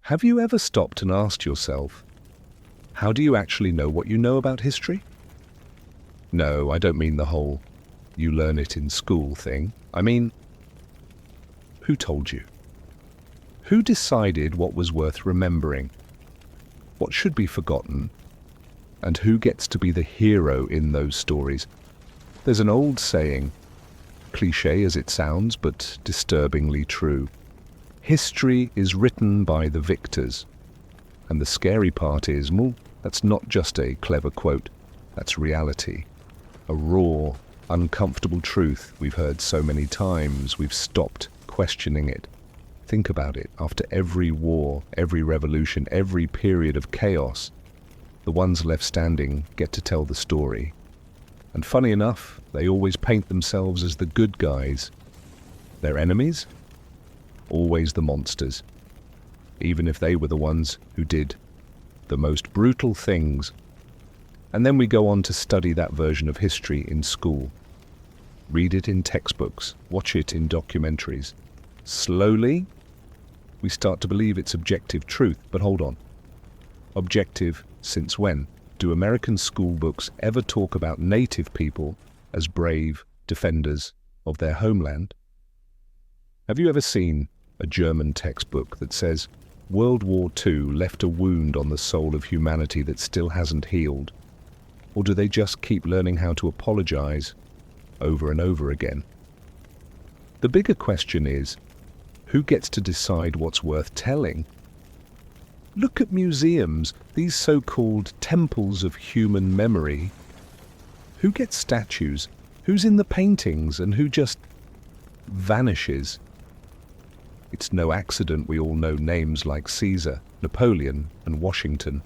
Have you ever stopped and asked yourself, how do you actually know what you know about history? No, I don't mean the whole you learn it in school thing. I mean, who told you? Who decided what was worth remembering? What should be forgotten? And who gets to be the hero in those stories? There's an old saying, cliché as it sounds, but disturbingly true. History is written by the victors. And the scary part is, well, that's not just a clever quote, that's reality. A raw, uncomfortable truth we've heard so many times, we've stopped questioning it. Think about it. After every war, every revolution, every period of chaos, the ones left standing get to tell the story. And funny enough, they always paint themselves as the good guys. Their enemies? Always the monsters. Even if they were the ones who did the most brutal things. And then we go on to study that version of history in school. Read it in textbooks, watch it in documentaries. Slowly, we start to believe it's objective truth. But hold on. Objective since when? Do American school books ever talk about native people as brave defenders of their homeland? Have you ever seen a German textbook that says World War II left a wound on the soul of humanity that still hasn't healed? Or do they just keep learning how to apologize over and over again? The bigger question is, who gets to decide what's worth telling? Look at museums, these so-called temples of human memory. Who gets statues? Who's in the paintings and who just vanishes? It's no accident we all know names like Caesar, Napoleon, and Washington.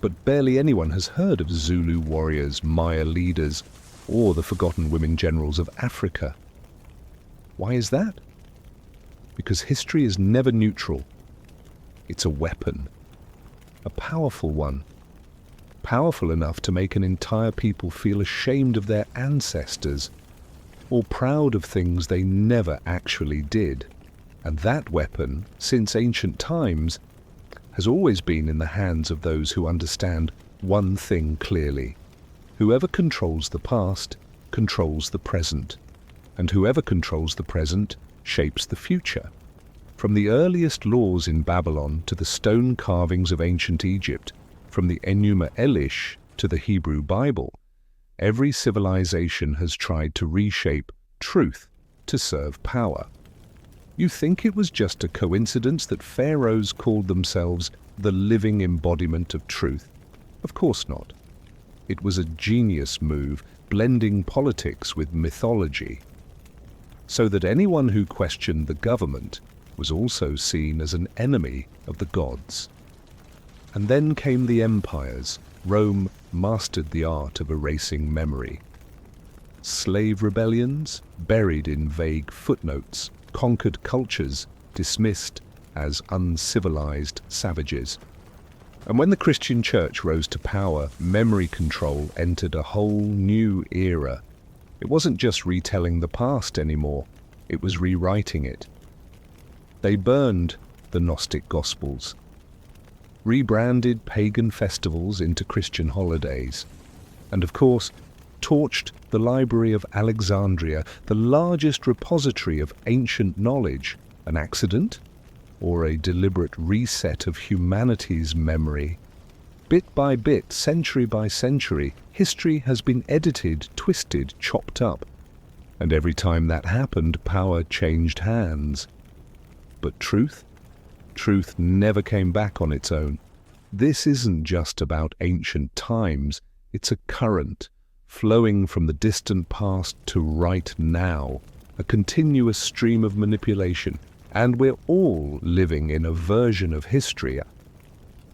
But barely anyone has heard of Zulu warriors, Maya leaders, or the forgotten women generals of Africa. Why is that? Because history is never neutral. It's a weapon. A powerful one. Powerful enough to make an entire people feel ashamed of their ancestors, or proud of things they never actually did. And that weapon, since ancient times, has always been in the hands of those who understand one thing clearly. Whoever controls the past controls the present, and whoever controls the present shapes the future. From the earliest laws in Babylon to the stone carvings of ancient Egypt, from the Enuma Elish to the Hebrew Bible, every civilization has tried to reshape truth to serve power. You think it was just a coincidence that pharaohs called themselves the living embodiment of truth? Of course not. It was a genius move, blending politics with mythology, so that anyone who questioned the government was also seen as an enemy of the gods. And then came the empires. Rome mastered the art of erasing memory. Slave rebellions, buried in vague footnotes, conquered cultures, dismissed as uncivilized savages. And when the Christian church rose to power, memory control entered a whole new era. It wasn't just retelling the past anymore, it was rewriting it. They burned the Gnostic Gospels, rebranded pagan festivals into Christian holidays, and of course, torched the Library of Alexandria, the largest repository of ancient knowledge. An accident? Or a deliberate reset of humanity's memory? Bit by bit, century by century, history has been edited, twisted, chopped up. And every time that happened, power changed hands. But truth? Truth never came back on its own. This isn't just about ancient times, it's a current, flowing from the distant past to right now, a continuous stream of manipulation, and we're all living in a version of history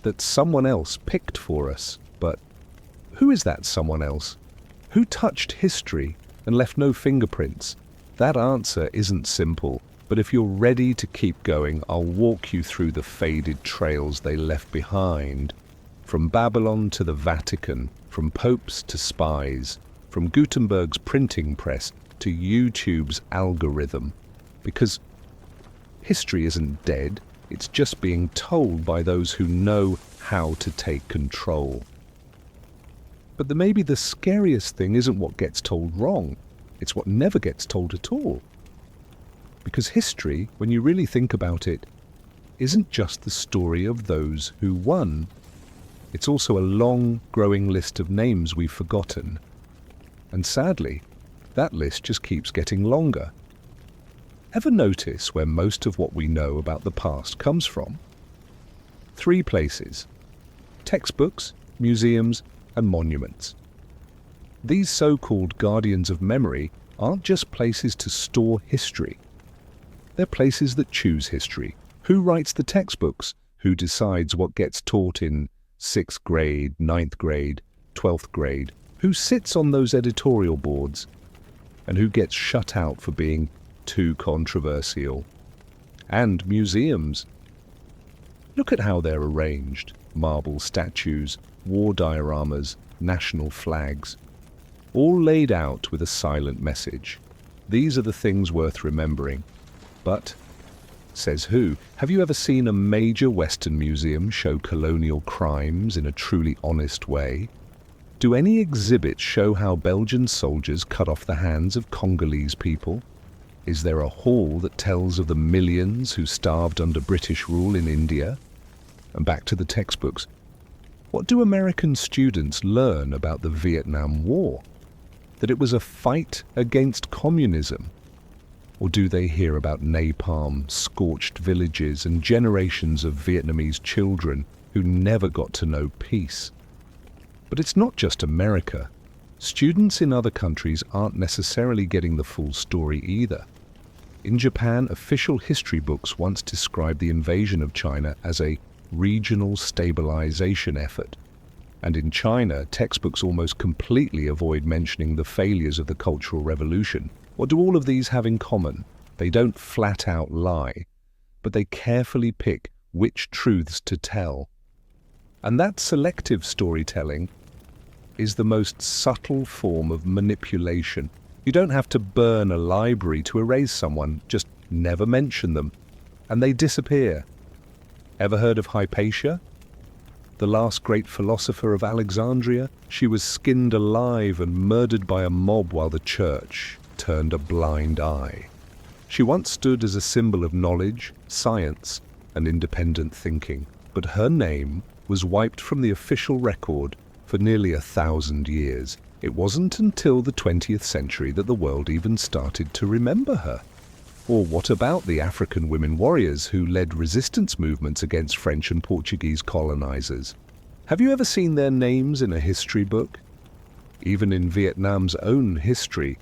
that someone else picked for us. But who is that someone else? Who touched history and left no fingerprints? That answer isn't simple, but if you're ready to keep going, I'll walk you through the faded trails they left behind. From Babylon to the Vatican, from popes to spies, from Gutenberg's printing press to YouTube's algorithm. Because history isn't dead, It's just being told by those who know how to take control. But maybe the scariest thing isn't what gets told wrong. It's what never gets told at all. Because history, when you really think about it, isn't just the story of those who won. It's also a long, growing list of names we've forgotten. And sadly, that list just keeps getting longer. Ever notice where most of what we know about the past comes from? 3 places: textbooks, museums, and monuments. These so-called guardians of memory aren't just places to store history. They're places that choose history. Who writes the textbooks? Who decides what gets taught in 6th grade, 9th grade, 12th grade? Who sits on those editorial boards? And who gets shut out for being too controversial? And museums. Look at how they're arranged. Marble statues, war dioramas, national flags. All laid out with a silent message. These are the things worth remembering. But, says who, have you ever seen a major Western museum show colonial crimes in a truly honest way? Do any exhibits show how Belgian soldiers cut off the hands of Congolese people? Is there a hall that tells of the millions who starved under British rule in India? And back to the textbooks. What do American students learn about the Vietnam War? That it was a fight against communism? Or do they hear about napalm, scorched villages, and generations of Vietnamese children who never got to know peace? But it's not just America. Students in other countries aren't necessarily getting the full story either. In Japan, official history books once described the invasion of China as a regional stabilization effort. And in China, textbooks almost completely avoid mentioning the failures of the Cultural Revolution. What do all of these have in common? They don't flat out lie, but they carefully pick which truths to tell. And that selective storytelling is the most subtle form of manipulation. You don't have to burn a library to erase someone, just never mention them, and they disappear. Ever heard of Hypatia? The last great philosopher of Alexandria? She was skinned alive and murdered by a mob while the church turned a blind eye. She once stood as a symbol of knowledge, science, and independent thinking, but her name was wiped from the official record for nearly 1,000 years. It wasn't until the 20th century that the world even started to remember her. Or what about the African women warriors who led resistance movements against French and Portuguese colonizers? Have you ever seen their names in a history book? Even in Vietnam's own history.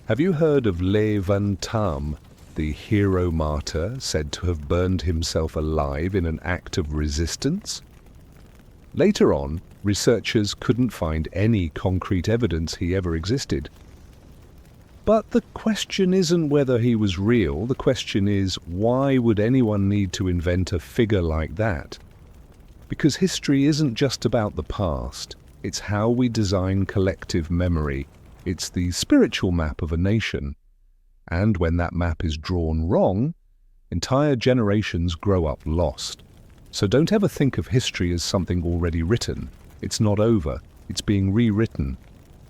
Have you heard of Le Van Tam, the hero martyr said to have burned himself alive in an act of resistance? Later on, researchers couldn't find any concrete evidence he ever existed. But the question isn't whether he was real. The question is, why would anyone need to invent a figure like that? Because history isn't just about the past. It's how we design collective memory. It's the spiritual map of a nation. And when that map is drawn wrong, entire generations grow up lost. So don't ever think of history as something already written. It's not over. It's being rewritten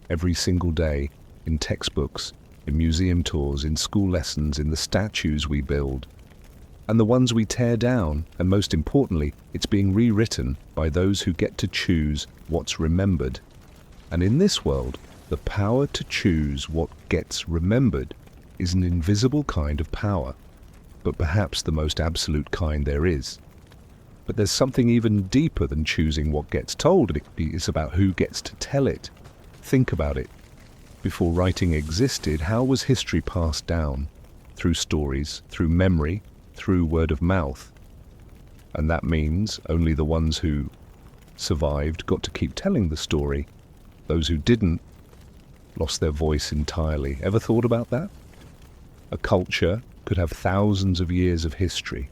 every single day in textbooks, in museum tours, in school lessons, in the statues we build, and the ones we tear down, and most importantly, it's being rewritten by those who get to choose what's remembered. And in this world, the power to choose what gets remembered is an invisible kind of power, but perhaps the most absolute kind there is. But there's something even deeper than choosing what gets told. It's about who gets to tell it. Think about it. Before writing existed, how was history passed down? Through stories, through memory, through word of mouth. And that means only the ones who survived got to keep telling the story. Those who didn't lost their voice entirely. Ever thought about that? A culture could have thousands of years of history,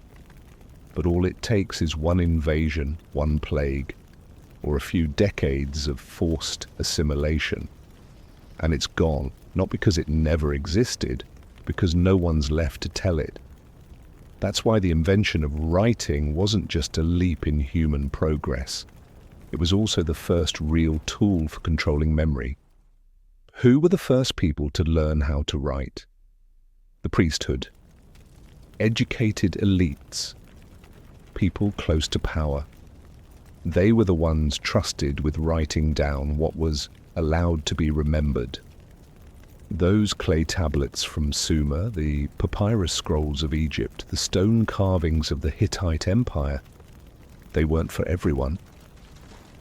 but all it takes is one invasion, one plague, or a few decades of forced assimilation. And it's gone, not because it never existed, because no one's left to tell it. That's why the invention of writing wasn't just a leap in human progress. It was also the first real tool for controlling memory. Who were the first people to learn how to write? The priesthood. Educated elites. People close to power. They were the ones trusted with writing down what was allowed to be remembered. Those clay tablets from Sumer, the papyrus scrolls of Egypt, the stone carvings of the Hittite Empire, they weren't for everyone.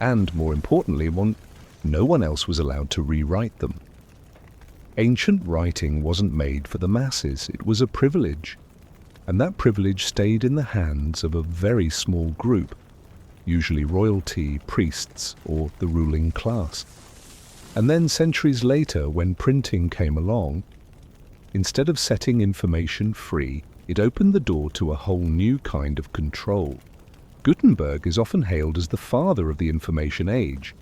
And more importantly, no one else was allowed to rewrite them. Ancient writing wasn't made for the masses, it was a privilege. And that privilege stayed in the hands of a very small group, usually royalty, priests, or the ruling class. And then centuries later, when printing came along, instead of setting information free, it opened the door to a whole new kind of control. Gutenberg is often hailed as the father of the information age.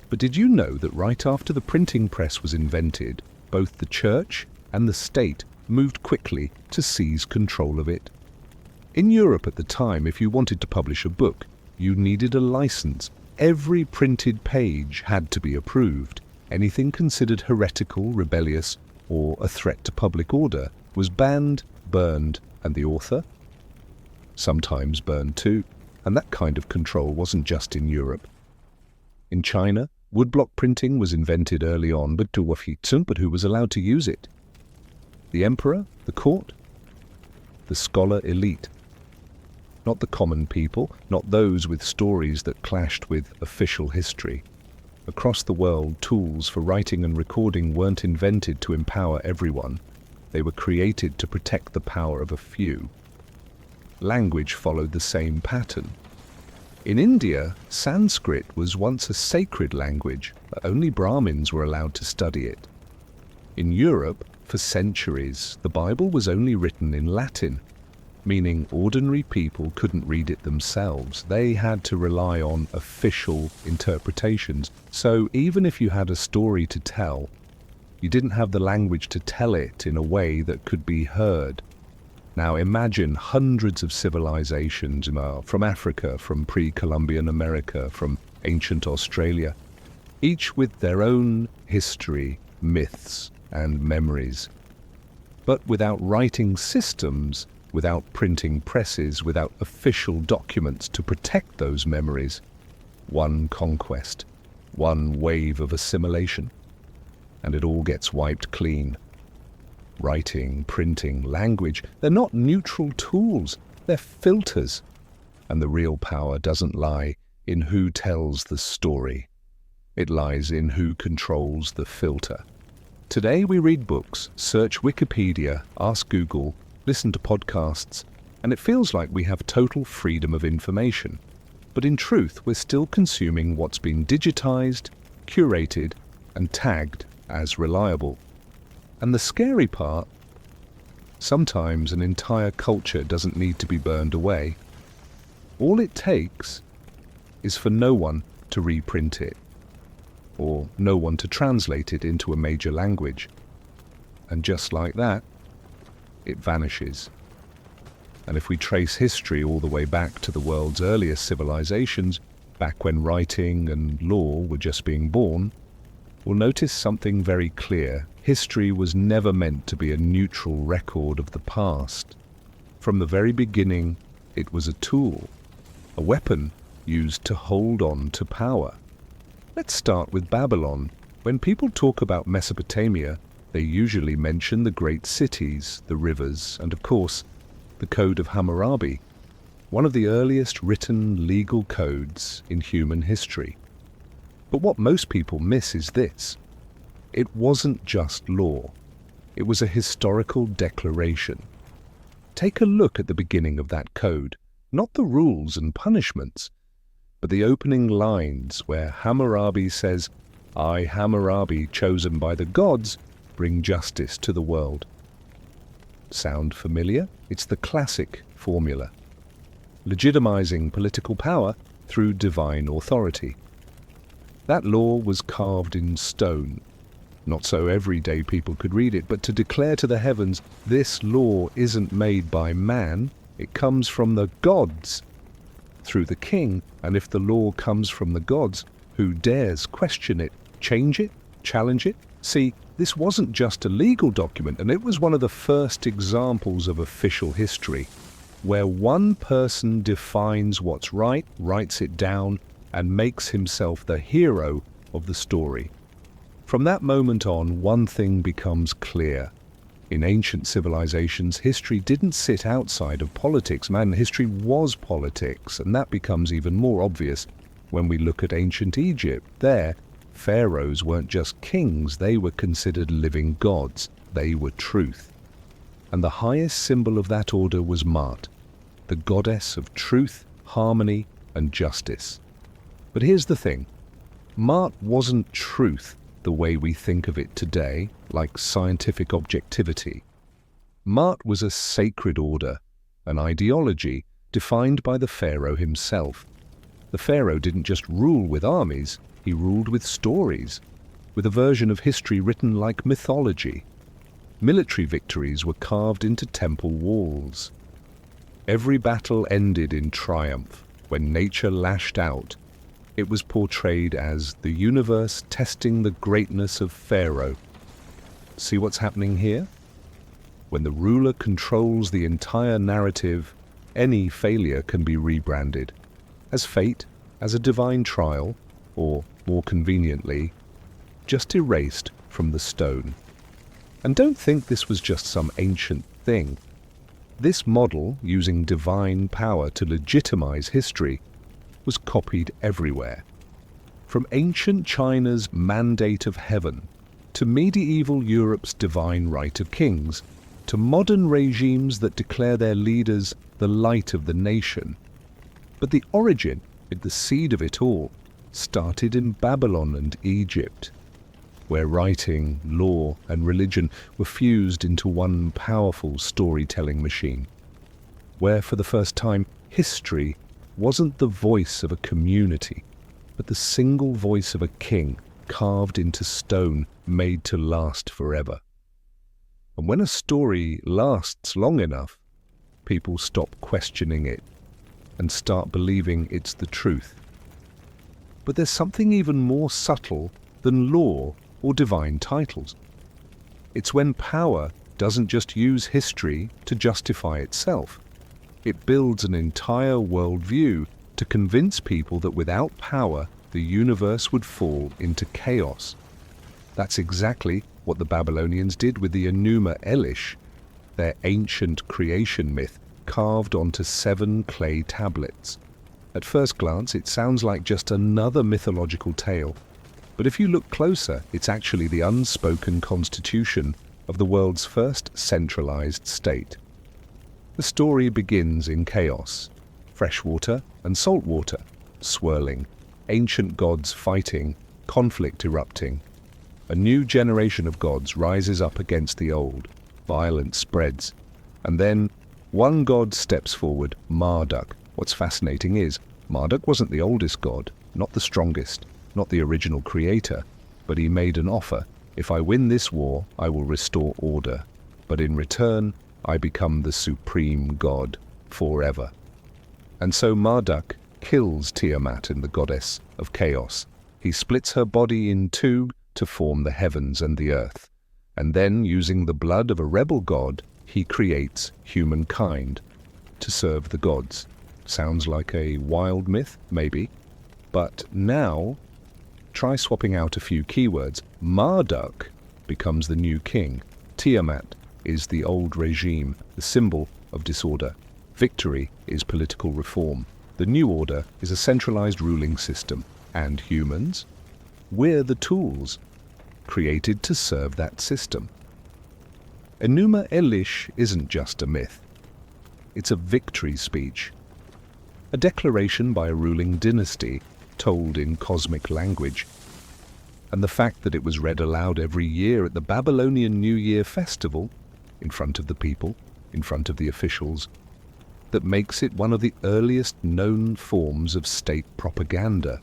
But did you know that right after the printing press was invented, both the church and the state moved quickly to seize control of it? In Europe at the time, if you wanted to publish a book, you needed a license. Every printed page had to be approved. Anything considered heretical, rebellious, or a threat to public order was banned, burned, and the author? Sometimes burned too. And that kind of control wasn't just in Europe. In China, woodblock printing was invented early on, but who was allowed to use it? The emperor, the court, the scholar elite. Not the common people, not those with stories that clashed with official history. Across the world, tools for writing and recording weren't invented to empower everyone. They were created to protect the power of a few. Language followed the same pattern. In India, Sanskrit was once a sacred language, but only Brahmins were allowed to study it. In Europe, for centuries, the Bible was only written in Latin, meaning ordinary people couldn't read it themselves. They had to rely on official interpretations. So even if you had a story to tell, you didn't have the language to tell it in a way that could be heard. Now imagine hundreds of civilizations from Africa, from pre-Columbian America, from ancient Australia, each with their own history, myths, and memories. But without writing systems, without printing presses, without official documents to protect those memories, one conquest, one wave of assimilation, and it all gets wiped clean. Writing, printing, language, they're not neutral tools, they're filters. And the real power doesn't lie in who tells the story. It lies in who controls the filter. Today we read books, search Wikipedia, ask Google, listen to podcasts, and it feels like we have total freedom of information. But in truth, we're still consuming what's been digitized, curated, and tagged as reliable. And the scary part, sometimes an entire culture doesn't need to be burned away. All it takes is for no one to reprint it, or no one to translate it into a major language. And just like that, it vanishes. And if we trace history all the way back to the world's earliest civilizations, back when writing and law were just being born, we'll notice something very clear. History was never meant to be a neutral record of the past. From the very beginning, it was a tool, a weapon used to hold on to power. Let's start with Babylon. When people talk about Mesopotamia, they usually mention the great cities, the rivers, and of course, the Code of Hammurabi, one of the earliest written legal codes in human history. But what most people miss is this. It wasn't just law. It was a historical declaration. Take a look at the beginning of that code, not the rules and punishments, but the opening lines where Hammurabi says, "I, Hammurabi, chosen by the gods, bring justice to the world." Sound familiar? It's the classic formula. Legitimizing political power through divine authority. That law was carved in stone. Not so everyday people could read it, but to declare to the heavens, this law isn't made by man, It comes from the gods, through the king, and if the law comes from the gods, who dares question it, change it, challenge it? See, this wasn't just a legal document, and it was one of the first examples of official history, where one person defines what's right, writes it down, and makes himself the hero of the story. From that moment on, one thing becomes clear. In ancient civilizations, history didn't sit outside of politics. Man, history was politics, and that becomes even more obvious when we look at ancient Egypt. There, pharaohs weren't just kings, they were considered living gods. They were truth. And the highest symbol of that order was Maat, the goddess of truth, harmony, and justice. But here's the thing. Maat wasn't truth the way we think of it today, like scientific objectivity. Maat was a sacred order, an ideology defined by the pharaoh himself. The pharaoh didn't just rule with armies, he ruled with stories, with a version of history written like mythology. Military victories were carved into temple walls. Every battle ended in triumph when nature lashed out. It was portrayed as the universe testing the greatness of Pharaoh. See what's happening here? When the ruler controls the entire narrative, any failure can be rebranded as fate, as a divine trial, or, more conveniently, just erased from the stone. And don't think this was just some ancient thing. This model, using divine power to legitimize history, was copied everywhere. From ancient China's mandate of heaven, to medieval Europe's divine right of kings, to modern regimes that declare their leaders the light of the nation. But the origin, the seed of it all, started in Babylon and Egypt, where writing, law, and religion were fused into one powerful storytelling machine, where for the first time history wasn't the voice of a community, but the single voice of a king carved into stone, made to last forever. And when a story lasts long enough, people stop questioning it and start believing it's the truth. But there's something even more subtle than law or divine titles. It's when power doesn't just use history to justify itself. It builds an entire worldview to convince people that without power, the universe would fall into chaos. That's exactly what the Babylonians did with the Enuma Elish, their ancient creation myth carved onto 7 clay tablets. At first glance, it sounds like just another mythological tale, but if you look closer, it's actually the unspoken constitution of the world's first centralized state. The story begins in chaos, freshwater and saltwater swirling, ancient gods fighting, conflict erupting. A new generation of gods rises up against the old, violence spreads, and then one god steps forward, Marduk. What's fascinating is, Marduk wasn't the oldest god, not the strongest, not the original creator, but he made an offer. If I win this war, I will restore order, but in return, I become the supreme god forever. And so Marduk kills Tiamat, the goddess of chaos. He splits her body in 2 to form the heavens and the earth. And then, using the blood of a rebel god, he creates humankind to serve the gods. Sounds like a wild myth, maybe. But now, try swapping out a few keywords. Marduk becomes the new king. Tiamat is the old regime, the symbol of disorder. Victory is political reform. The new order is a centralized ruling system. And humans? We're the tools created to serve that system. Enuma Elish isn't just a myth. It's a victory speech. A declaration by a ruling dynasty told in cosmic language. And the fact that it was read aloud every year at the Babylonian New Year festival, in front of the people, in front of the officials, that makes it one of the earliest known forms of state propaganda.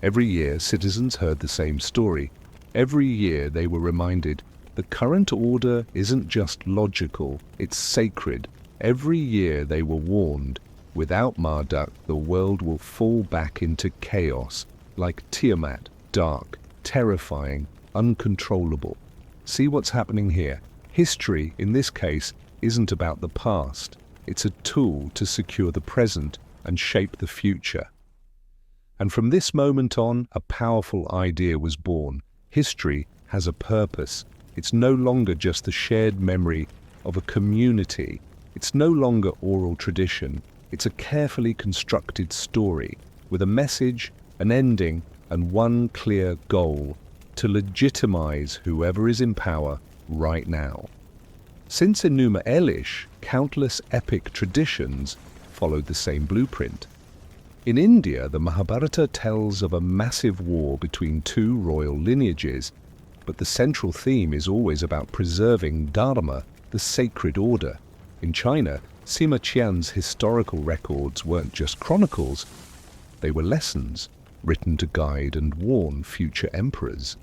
Every year, citizens heard the same story. Every year they were reminded the current order isn't just logical, it's sacred, Every year they were warned, without Marduk the world will fall back into chaos, like Tiamat, dark, terrifying, uncontrollable. See what's happening here? History, in this case, isn't about the past. It's a tool to secure the present and shape the future. And from this moment on, a powerful idea was born. History has a purpose. It's no longer just the shared memory of a community. It's no longer oral tradition. It's a carefully constructed story with a message, an ending, and one clear goal: to legitimize whoever is in power right now. Since Enuma Elish, countless epic traditions followed the same blueprint. In India, the Mahabharata tells of a massive war between two royal lineages, but the central theme is always about preserving Dharma, the sacred order. In China, Sima Qian's historical records weren't just chronicles, they were lessons written to guide and warn future emperors.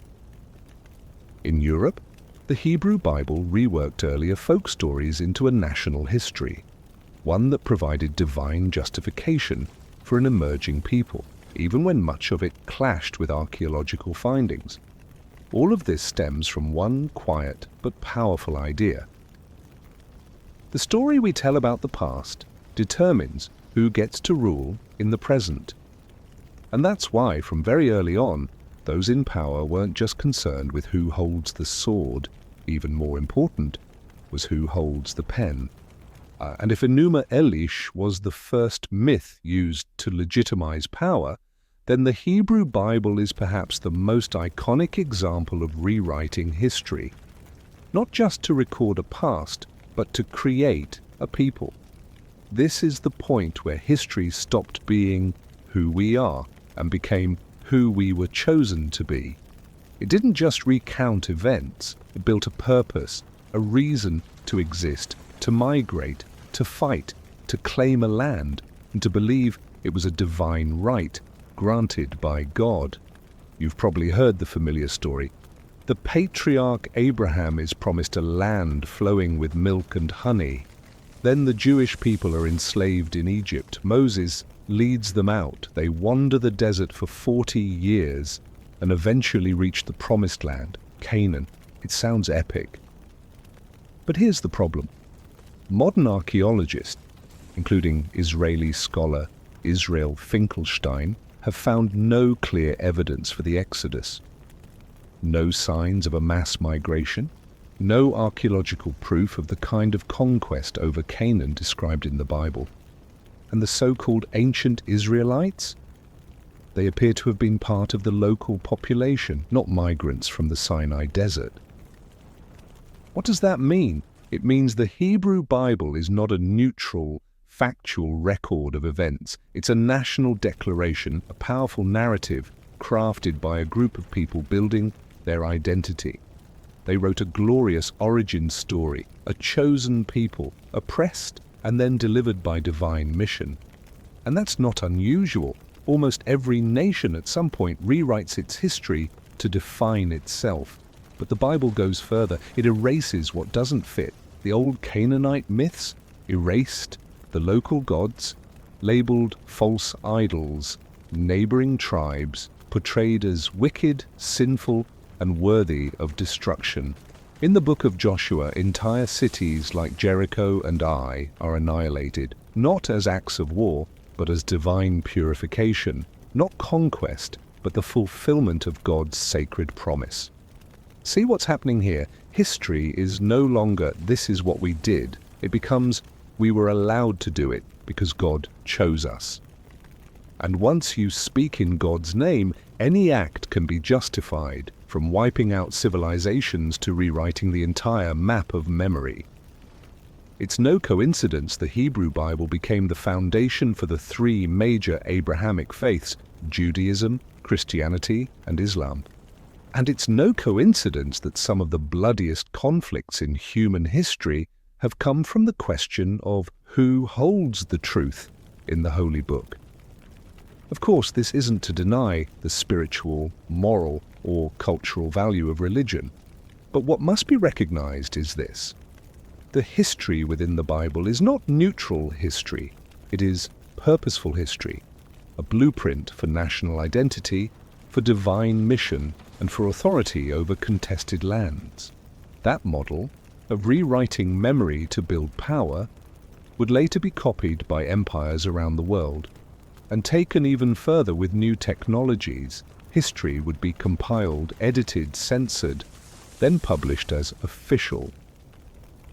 In Europe, the Hebrew Bible reworked earlier folk stories into a national history, one that provided divine justification for an emerging people, even when much of it clashed with archaeological findings. All of this stems from one quiet but powerful idea. The story we tell about the past determines who gets to rule in the present. And that's why, from very early on, those in power weren't just concerned with who holds the sword. Even more important was who holds the pen. And if Enuma Elish was the first myth used to legitimize power, then the Hebrew Bible is perhaps the most iconic example of rewriting history. Not just to record a past, but to create a people. This is the point where history stopped being who we are and became who we were chosen to be. It didn't just recount events, it built a purpose, a reason to exist, to migrate, to fight, to claim a land, and to believe it was a divine right granted by God. You've probably heard the familiar story. The patriarch Abraham is promised a land flowing with milk and honey. Then the Jewish people are enslaved in Egypt. Moses leads them out. They wander the desert for 40 years and eventually reach the promised land, Canaan. It sounds epic. But here's the problem. Modern archaeologists, including Israeli scholar Israel Finkelstein, have found no clear evidence for the Exodus. No signs of a mass migration, no archaeological proof of the kind of conquest over Canaan described in the Bible. And the so-called ancient Israelites? They appear to have been part of the local population, not migrants from the Sinai desert. What does that mean? It means the Hebrew Bible is not a neutral, factual record of events. It's a national declaration, a powerful narrative crafted by a group of people building their identity. They wrote a glorious origin story, a chosen people, oppressed and then delivered by divine mission. And that's not unusual. Almost every nation at some point rewrites its history to define itself. But the Bible goes further. It erases what doesn't fit. The old Canaanite myths, erased. The local gods, labeled false idols. Neighboring tribes, portrayed as wicked, sinful, and worthy of destruction. In the book of Joshua, entire cities like Jericho and Ai are annihilated, not as acts of war, but as divine purification, not conquest, but the fulfillment of God's sacred promise. See what's happening here? History is no longer "this is what we did." It becomes "we were allowed to do it because God chose us." And once you speak in God's name, any act can be justified, from wiping out civilizations to rewriting the entire map of memory. It's no coincidence the Hebrew Bible became the foundation for the three major Abrahamic faiths: Judaism, Christianity, and Islam. And it's no coincidence that some of the bloodiest conflicts in human history have come from the question of who holds the truth in the Holy Book. Of course, this isn't to deny the spiritual, moral, or cultural value of religion, but what must be recognized is this. The history within the Bible is not neutral history. It is purposeful history, a blueprint for national identity, for divine mission, and for authority over contested lands. That model of rewriting memory to build power would later be copied by empires around the world, and taken even further with new technologies. History would be compiled, edited, censored, then published as official.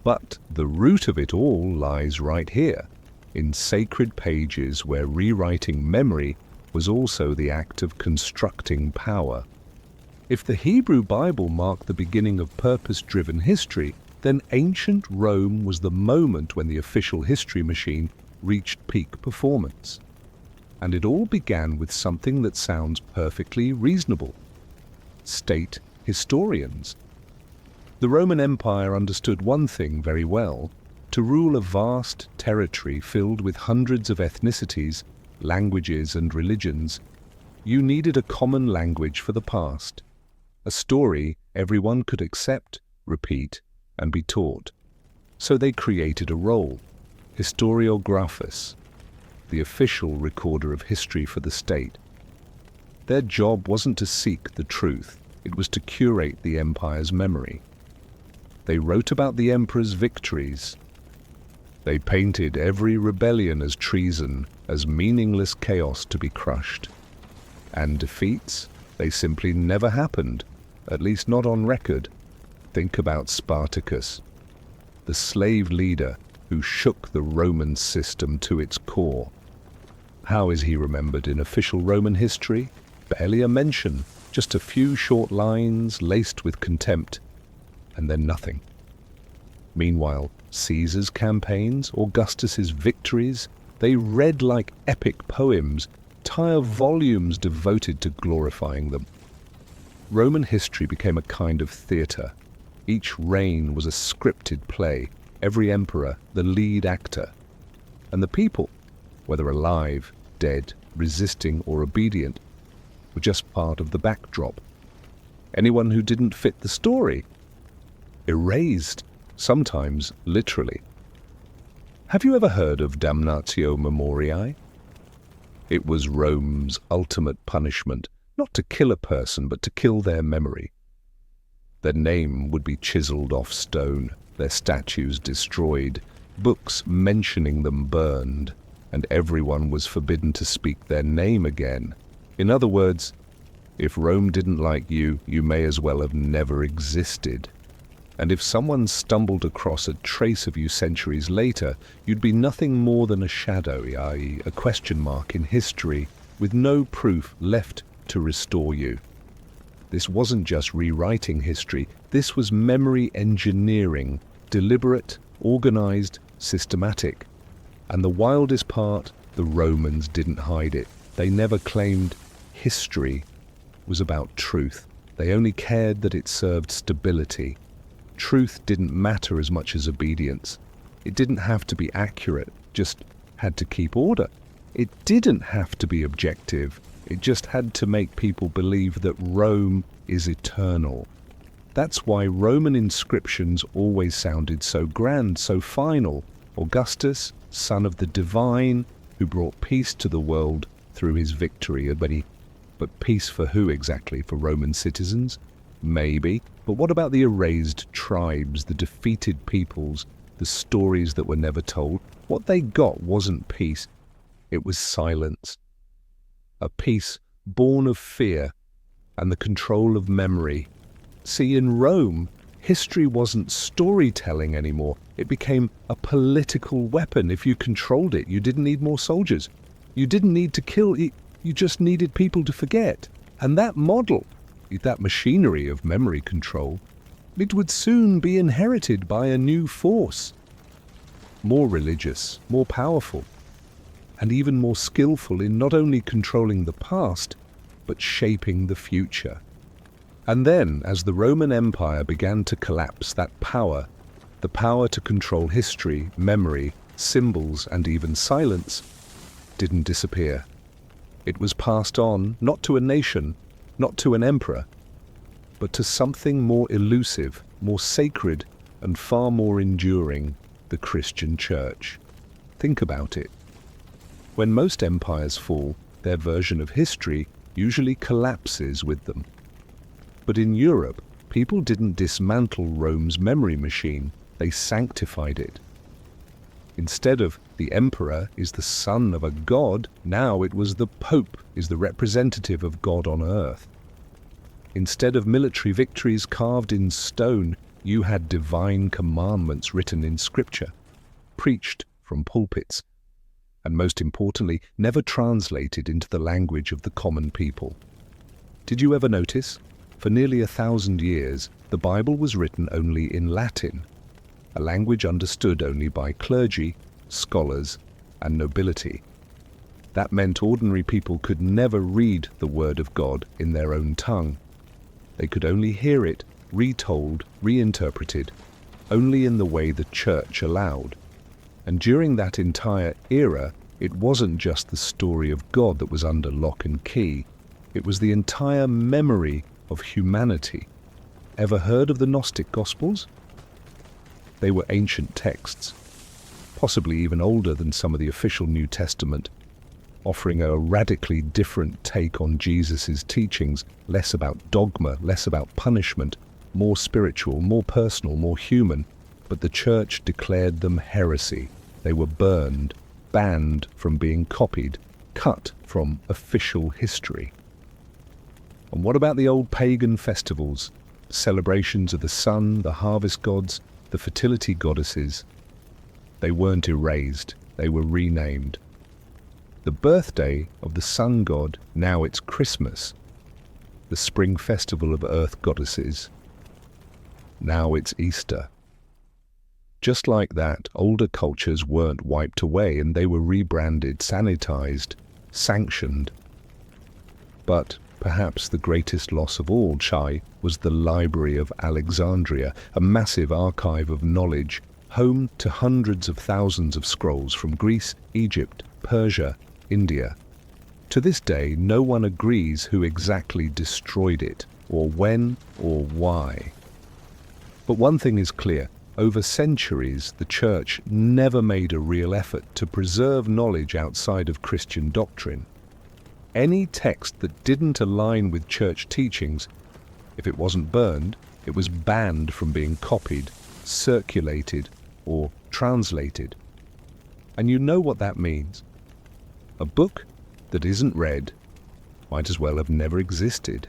But the root of it all lies right here, in sacred pages where rewriting memory was also the act of constructing power. If the Hebrew Bible marked the beginning of purpose-driven history, then ancient Rome was the moment when the official history machine reached peak performance. And it all began with something that sounds perfectly reasonable: state historians. The Roman Empire understood one thing very well: to rule a vast territory filled with hundreds of ethnicities, languages and religions, you needed a common language for the past, a story everyone could accept, repeat, and be taught. So they created a role, historiographus, the official recorder of history for the state. Their job wasn't to seek the truth, it was to curate the empire's memory. They wrote about the emperor's victories. They painted every rebellion as treason, as meaningless chaos to be crushed. And defeats, they simply never happened, at least not on record. Think about Spartacus, the slave leader who shook the Roman system to its core. How is he remembered in official Roman history? Barely a mention, just a few short lines laced with contempt, and then nothing. Meanwhile, Caesar's campaigns, Augustus's victories, they read like epic poems, entire volumes devoted to glorifying them. Roman history became a kind of theatre. Each reign was a scripted play, every emperor the lead actor. And the people, whether alive, dead, resisting or obedient, were just part of the backdrop. Anyone who didn't fit the story, erased, sometimes literally. Have you ever heard of damnatio memoriae? It was Rome's ultimate punishment, not to kill a person, but to kill their memory. Their name would be chiseled off stone, their statues destroyed, books mentioning them burned, and everyone was forbidden to speak their name again. In other words, if Rome didn't like you, you may as well have never existed. And if someone stumbled across a trace of you centuries later, you'd be nothing more than a shadow, i.e., a question mark in history, with no proof left to restore you. This wasn't just rewriting history, this was memory engineering, deliberate, organized, systematic. And the wildest part, the Romans didn't hide it. They never claimed history was about truth. They only cared that it served stability. Truth didn't matter as much as obedience. It didn't have to be accurate, just had to keep order. It didn't have to be objective. It just had to make people believe that Rome is eternal. That's why Roman inscriptions always sounded so grand, so final. Augustus, son of the divine, who brought peace to the world through his victory. But peace for who exactly? For Roman citizens? Maybe. But what about the erased tribes, the defeated peoples, the stories that were never told? What they got wasn't peace. It was silence. A peace born of fear and the control of memory. See, in Rome, history wasn't storytelling anymore. It became a political weapon. If you controlled it, you didn't need more soldiers. You didn't need to kill. You just needed people to forget. And that model, that machinery of memory control, it would soon be inherited by a new force. More religious, more powerful, and even more skillful in not only controlling the past, but shaping the future. And then, as the Roman Empire began to collapse, that power, the power to control history, memory, symbols, and even silence, didn't disappear. It was passed on, not to a nation, not to an emperor, but to something more elusive, more sacred, and far more enduring, the Christian Church. Think about it. When most empires fall, their version of history usually collapses with them. But in Europe, people didn't dismantle Rome's memory machine, they sanctified it. Instead of the emperor is the son of a god, now it was the Pope is the representative of God on earth. Instead of military victories carved in stone, you had divine commandments written in scripture, preached from pulpits, and most importantly, never translated into the language of the common people. Did you ever notice? For nearly 1,000 years, the Bible was written only in Latin, a language understood only by clergy, scholars, and nobility. That meant ordinary people could never read the Word of God in their own tongue. They could only hear it, retold, reinterpreted, only in the way the Church allowed. And during that entire era, it wasn't just the story of God that was under lock and key. It was the entire memory of humanity. Ever heard of the Gnostic Gospels? They were ancient texts, possibly even older than some of the official New Testament, offering a radically different take on Jesus' teachings, less about dogma, less about punishment, more spiritual, more personal, more human. But the Church declared them heresy. They were burned, banned from being copied, cut from official history. And what about the old pagan festivals, celebrations of the sun, the harvest gods, the fertility goddesses? They weren't erased, they were renamed. The birthday of the sun god, now it's Christmas. The spring festival of earth goddesses, now it's Easter. Just like that, older cultures weren't wiped away and they were rebranded, sanitized, sanctioned. But perhaps the greatest loss of all, Chai, was the Library of Alexandria, a massive archive of knowledge, home to hundreds of thousands of scrolls from Greece, Egypt, Persia, India. To this day, no one agrees who exactly destroyed it, or when, or why. But one thing is clear. Over centuries, the Church never made a real effort to preserve knowledge outside of Christian doctrine. Any text that didn't align with Church teachings, if it wasn't burned, it was banned from being copied, circulated, or translated. And you know what that means. A book that isn't read might as well have never existed.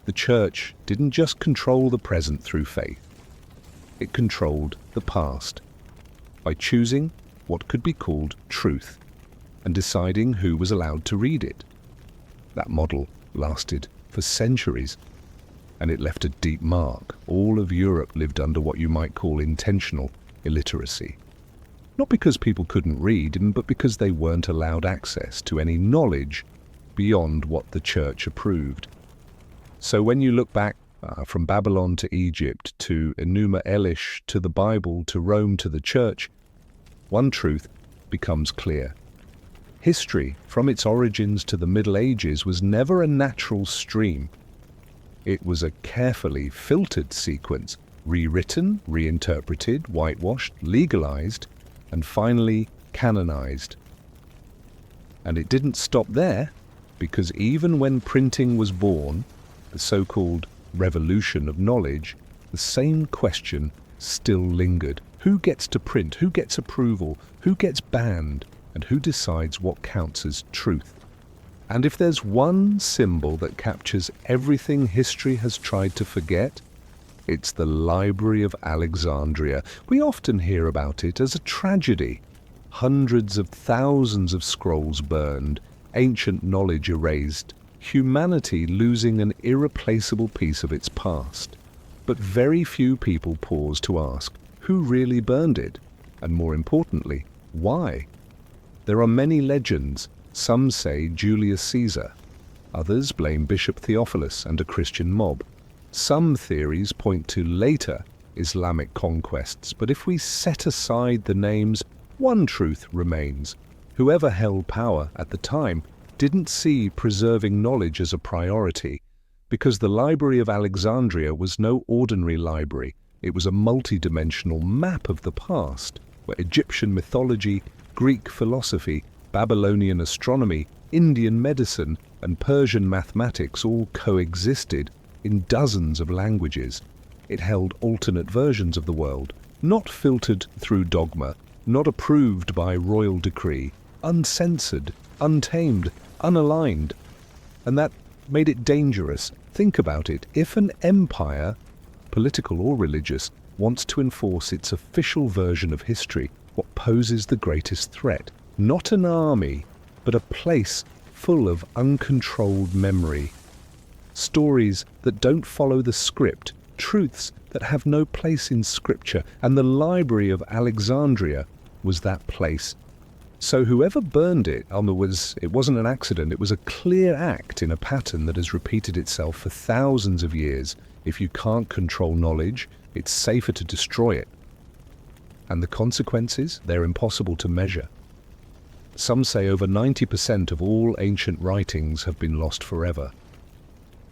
The Church didn't just control the present through faith. It controlled the past by choosing what could be called truth and deciding who was allowed to read it. That model lasted for centuries, and it left a deep mark. All of Europe lived under what you might call intentional illiteracy. Not because people couldn't read, but because they weren't allowed access to any knowledge beyond what the Church approved. So when you look back from Babylon to Egypt, to Enuma Elish, to the Bible, to Rome, to the Church, one truth becomes clear. History, from its origins to the Middle Ages, was never a natural stream. It was a carefully filtered sequence, rewritten, reinterpreted, whitewashed, legalized, and finally canonized. And it didn't stop there, because even when printing was born, the so-called revolution of knowledge, the same question still lingered. Who gets to print? Who gets approval? Who gets banned? And who decides what counts as truth? And if there's one symbol that captures everything history has tried to forget, it's the Library of Alexandria. We often hear about it as a tragedy. Hundreds of thousands of scrolls burned, ancient knowledge erased, humanity losing an irreplaceable piece of its past. But very few people pause to ask, who really burned it? And more importantly, why? There are many legends. Some say Julius Caesar. Others blame Bishop Theophilus and a Christian mob. Some theories point to later Islamic conquests, but if we set aside the names, one truth remains. Whoever held power at the time didn't see preserving knowledge as a priority, because the Library of Alexandria was no ordinary library, It was a multi-dimensional map of the past, where Egyptian mythology, Greek philosophy, Babylonian astronomy, Indian medicine, and Persian mathematics all coexisted in dozens of languages. It held alternate versions of the world, not filtered through dogma, not approved by royal decree, uncensored, untamed, unaligned. And that made it dangerous. Think about it. If an empire, political or religious, wants to enforce its official version of history, what poses the greatest threat? Not an army, but a place full of uncontrolled memory. Stories that don't follow the script, truths that have no place in scripture, and the Library of Alexandria was that place. So whoever burned it, it wasn't an accident, it was a clear act in a pattern that has repeated itself for thousands of years. If you can't control knowledge, it's safer to destroy it. And the consequences, they're impossible to measure. Some say over 90% of all ancient writings have been lost forever.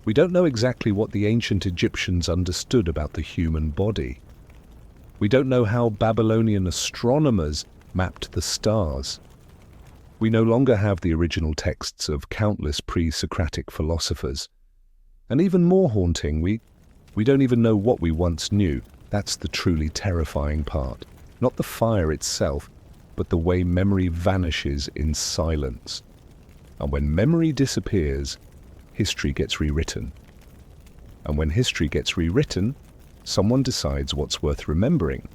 We don't know exactly what the ancient Egyptians understood about the human body. We don't know how Babylonian astronomers mapped the stars. We no longer have the original texts of countless pre-Socratic philosophers. And even more haunting, we don't even know what we once knew. That's the truly terrifying part. Not the fire itself, but the way memory vanishes in silence. And when memory disappears, history gets rewritten. And when history gets rewritten, someone decides what's worth remembering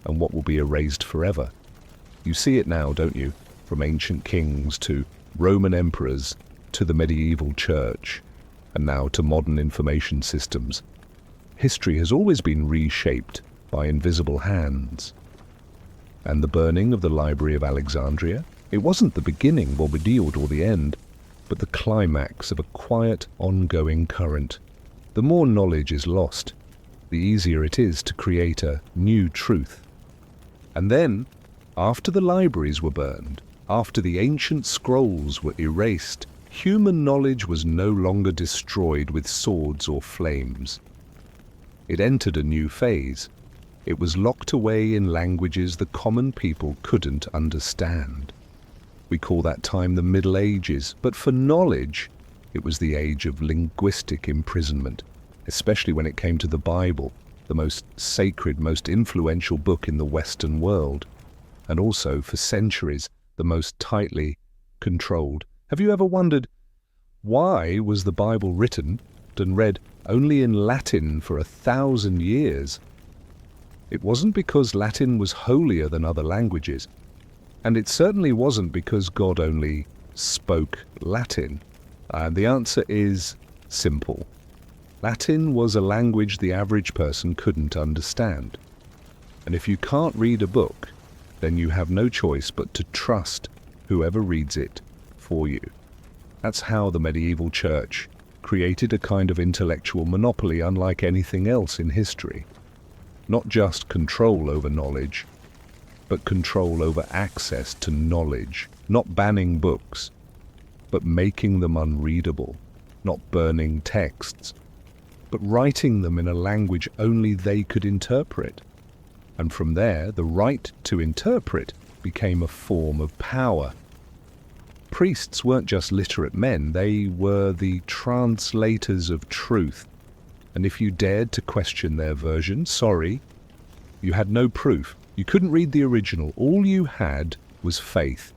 and what will be erased forever. You see it now, don't you? From ancient kings to Roman emperors to the medieval church, and now to modern information systems. History has always been reshaped by invisible hands. And the burning of the Library of Alexandria, it wasn't the beginning or the or the end, but the climax of a quiet, ongoing current. The more knowledge is lost, the easier it is to create a new truth. And then, after the libraries were burned, after the ancient scrolls were erased, human knowledge was no longer destroyed with swords or flames. It entered a new phase. It was locked away in languages the common people couldn't understand. We call that time the Middle Ages, but for knowledge, it was the age of linguistic imprisonment, especially when it came to the Bible, the most sacred, most influential book in the Western world, and also, for centuries, the most tightly controlled. Have you ever wondered, why was the Bible written and read only in Latin for 1,000 years? It wasn't because Latin was holier than other languages, and it certainly wasn't because God only spoke Latin. The answer is simple. Latin was a language the average person couldn't understand. And if you can't read a book, then you have no choice but to trust whoever reads it for you. That's how the medieval church created a kind of intellectual monopoly unlike anything else in history. Not just control over knowledge, but control over access to knowledge. Not banning books, but making them unreadable. Not burning texts, but writing them in a language only they could interpret. And from there, the right to interpret became a form of power. Priests weren't just literate men, they were the translators of truth. And if you dared to question their version, sorry, you had no proof. You couldn't read the original. All you had was faith.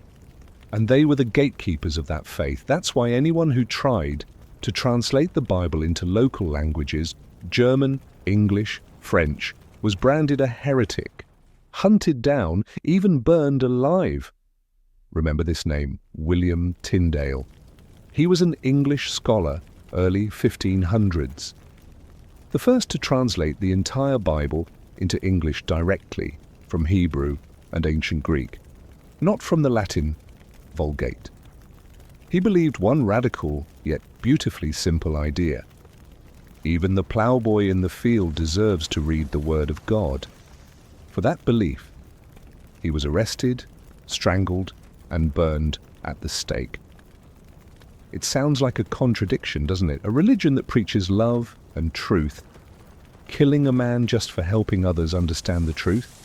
And they were the gatekeepers of that faith. That's why anyone who tried to translate the Bible into local languages, German, English, French, was branded a heretic, hunted down, even burned alive. Remember this name, William Tyndale. He was an English scholar, early 1500s. The first to translate the entire Bible into English directly from Hebrew and ancient Greek, not from the Latin Vulgate. He believed one radical yet beautifully simple idea. Even the ploughboy in the field deserves to read the word of God. For that belief, he was arrested, strangled, and burned at the stake. It sounds like a contradiction, doesn't it? A religion that preaches love and truth, killing a man just for helping others understand the truth.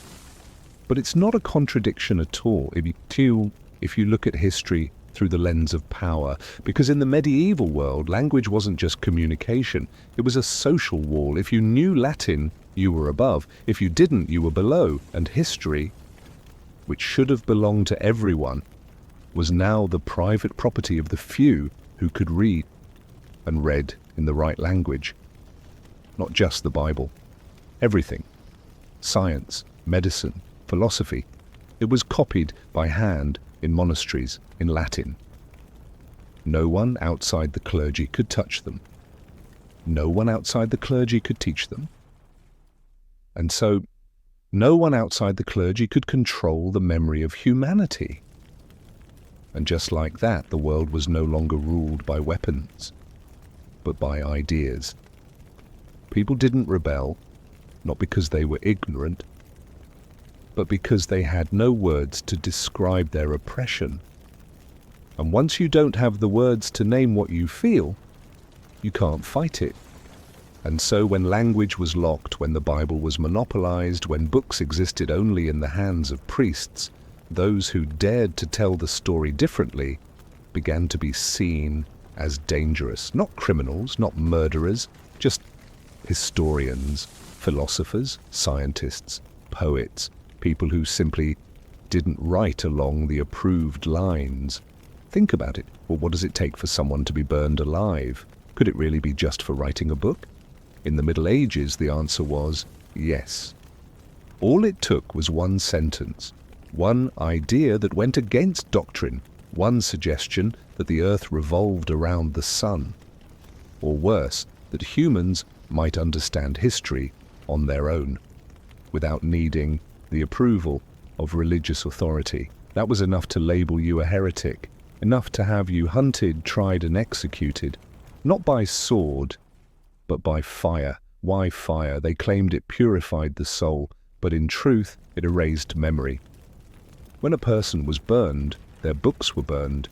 But it's not a contradiction at all if you look at history through the lens of power, because in the medieval world, language wasn't just communication, it was a social wall. If you knew Latin, you were above. If you didn't, you were below. And history, which should have belonged to everyone, was now the private property of the few who could read and read in the right language. Not just the Bible. Everything. Science, medicine, philosophy. It was copied by hand in monasteries in Latin. No one outside the clergy could touch them. No one outside the clergy could teach them. And so, no one outside the clergy could control the memory of humanity. And just like that, the world was no longer ruled by weapons, but by ideas. People didn't rebel, not because they were ignorant, but because they had no words to describe their oppression. And once you don't have the words to name what you feel, you can't fight it. And so when language was locked, when the Bible was monopolized, when books existed only in the hands of priests, those who dared to tell the story differently began to be seen as dangerous. Not criminals, not murderers, just historians, philosophers, scientists, poets, people who simply didn't write along the approved lines. Think about it. Well, what does it take for someone to be burned alive? Could it really be just for writing a book? In the Middle Ages, the answer was yes. All it took was one sentence, one idea that went against doctrine, one suggestion that the earth revolved around the sun, or worse, that humans might understand history on their own, without needing the approval of religious authority. That was enough to label you a heretic, enough to have you hunted, tried and executed, not by sword, but by fire. Why fire? They claimed it purified the soul, but in truth it erased memory. When a person was burned, their books were burned,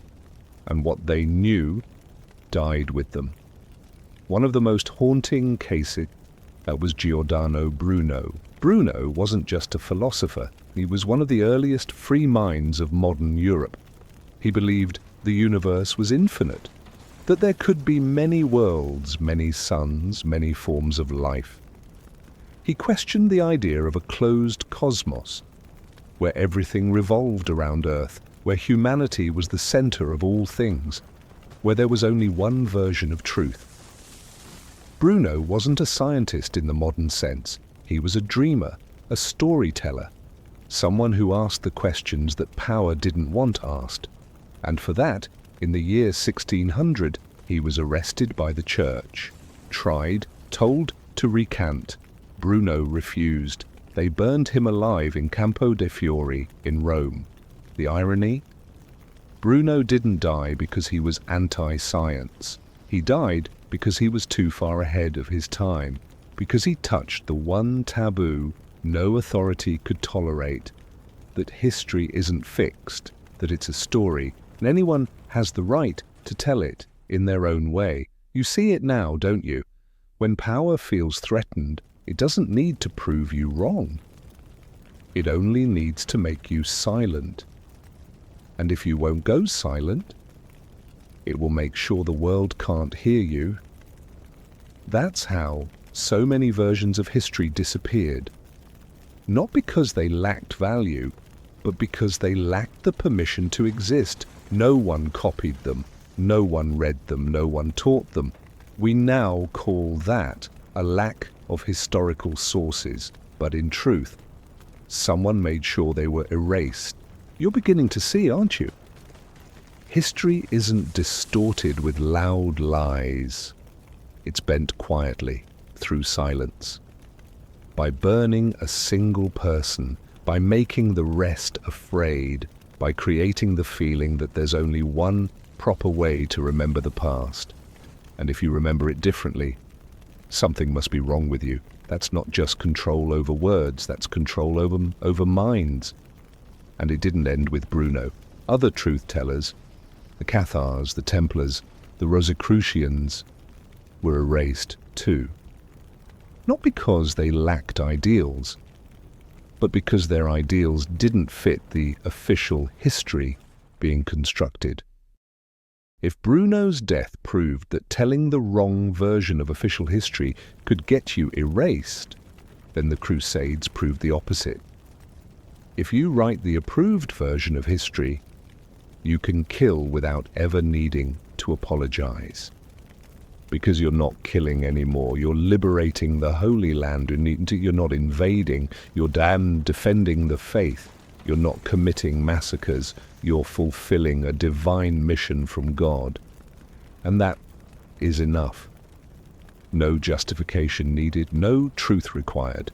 and what they knew died with them. One of the most haunting cases was Giordano Bruno. Bruno wasn't just a philosopher, he was one of the earliest free minds of modern Europe. He believed the universe was infinite, that there could be many worlds, many suns, many forms of life. He questioned the idea of a closed cosmos, where everything revolved around Earth, where humanity was the center of all things, where there was only one version of truth. Bruno wasn't a scientist in the modern sense. He was a dreamer, a storyteller, someone who asked the questions that power didn't want asked. And for that, in the year 1600, he was arrested by the church, tried, told to recant. Bruno refused. They burned him alive in Campo de' Fiori in Rome. The irony? Bruno didn't die because he was anti-science. He died because he was too far ahead of his time, because he touched the one taboo no authority could tolerate, that history isn't fixed, that it's a story, and anyone has the right to tell it in their own way. You see it now, don't you? When power feels threatened, it doesn't need to prove you wrong. It only needs to make you silent. And if you won't go silent, it will make sure the world can't hear you. That's how so many versions of history disappeared. Not because they lacked value, but because they lacked the permission to exist. No one copied them, no one read them, no one taught them. We now call that a lack of historical sources, but in truth, someone made sure they were erased. You're beginning to see, aren't you? History isn't distorted with loud lies. It's bent quietly, through silence. By burning a single person, by making the rest afraid, by creating the feeling that there's only one proper way to remember the past. And if you remember it differently, something must be wrong with you. That's not just control over words, that's control over minds. And it didn't end with Bruno. Other truth-tellers, the Cathars, the Templars, the Rosicrucians, were erased too. not because they lacked ideals, but because their ideals didn't fit the official history being constructed. If Bruno's death proved that telling the wrong version of official history could get you erased, then the Crusades proved the opposite. If you write the approved version of history, you can kill without ever needing to apologize. Because you're not killing anymore, you're liberating the Holy Land, you're not invading, you're defending the faith, you're not committing massacres, you're fulfilling a divine mission from God. And that is enough. No justification needed, no truth required.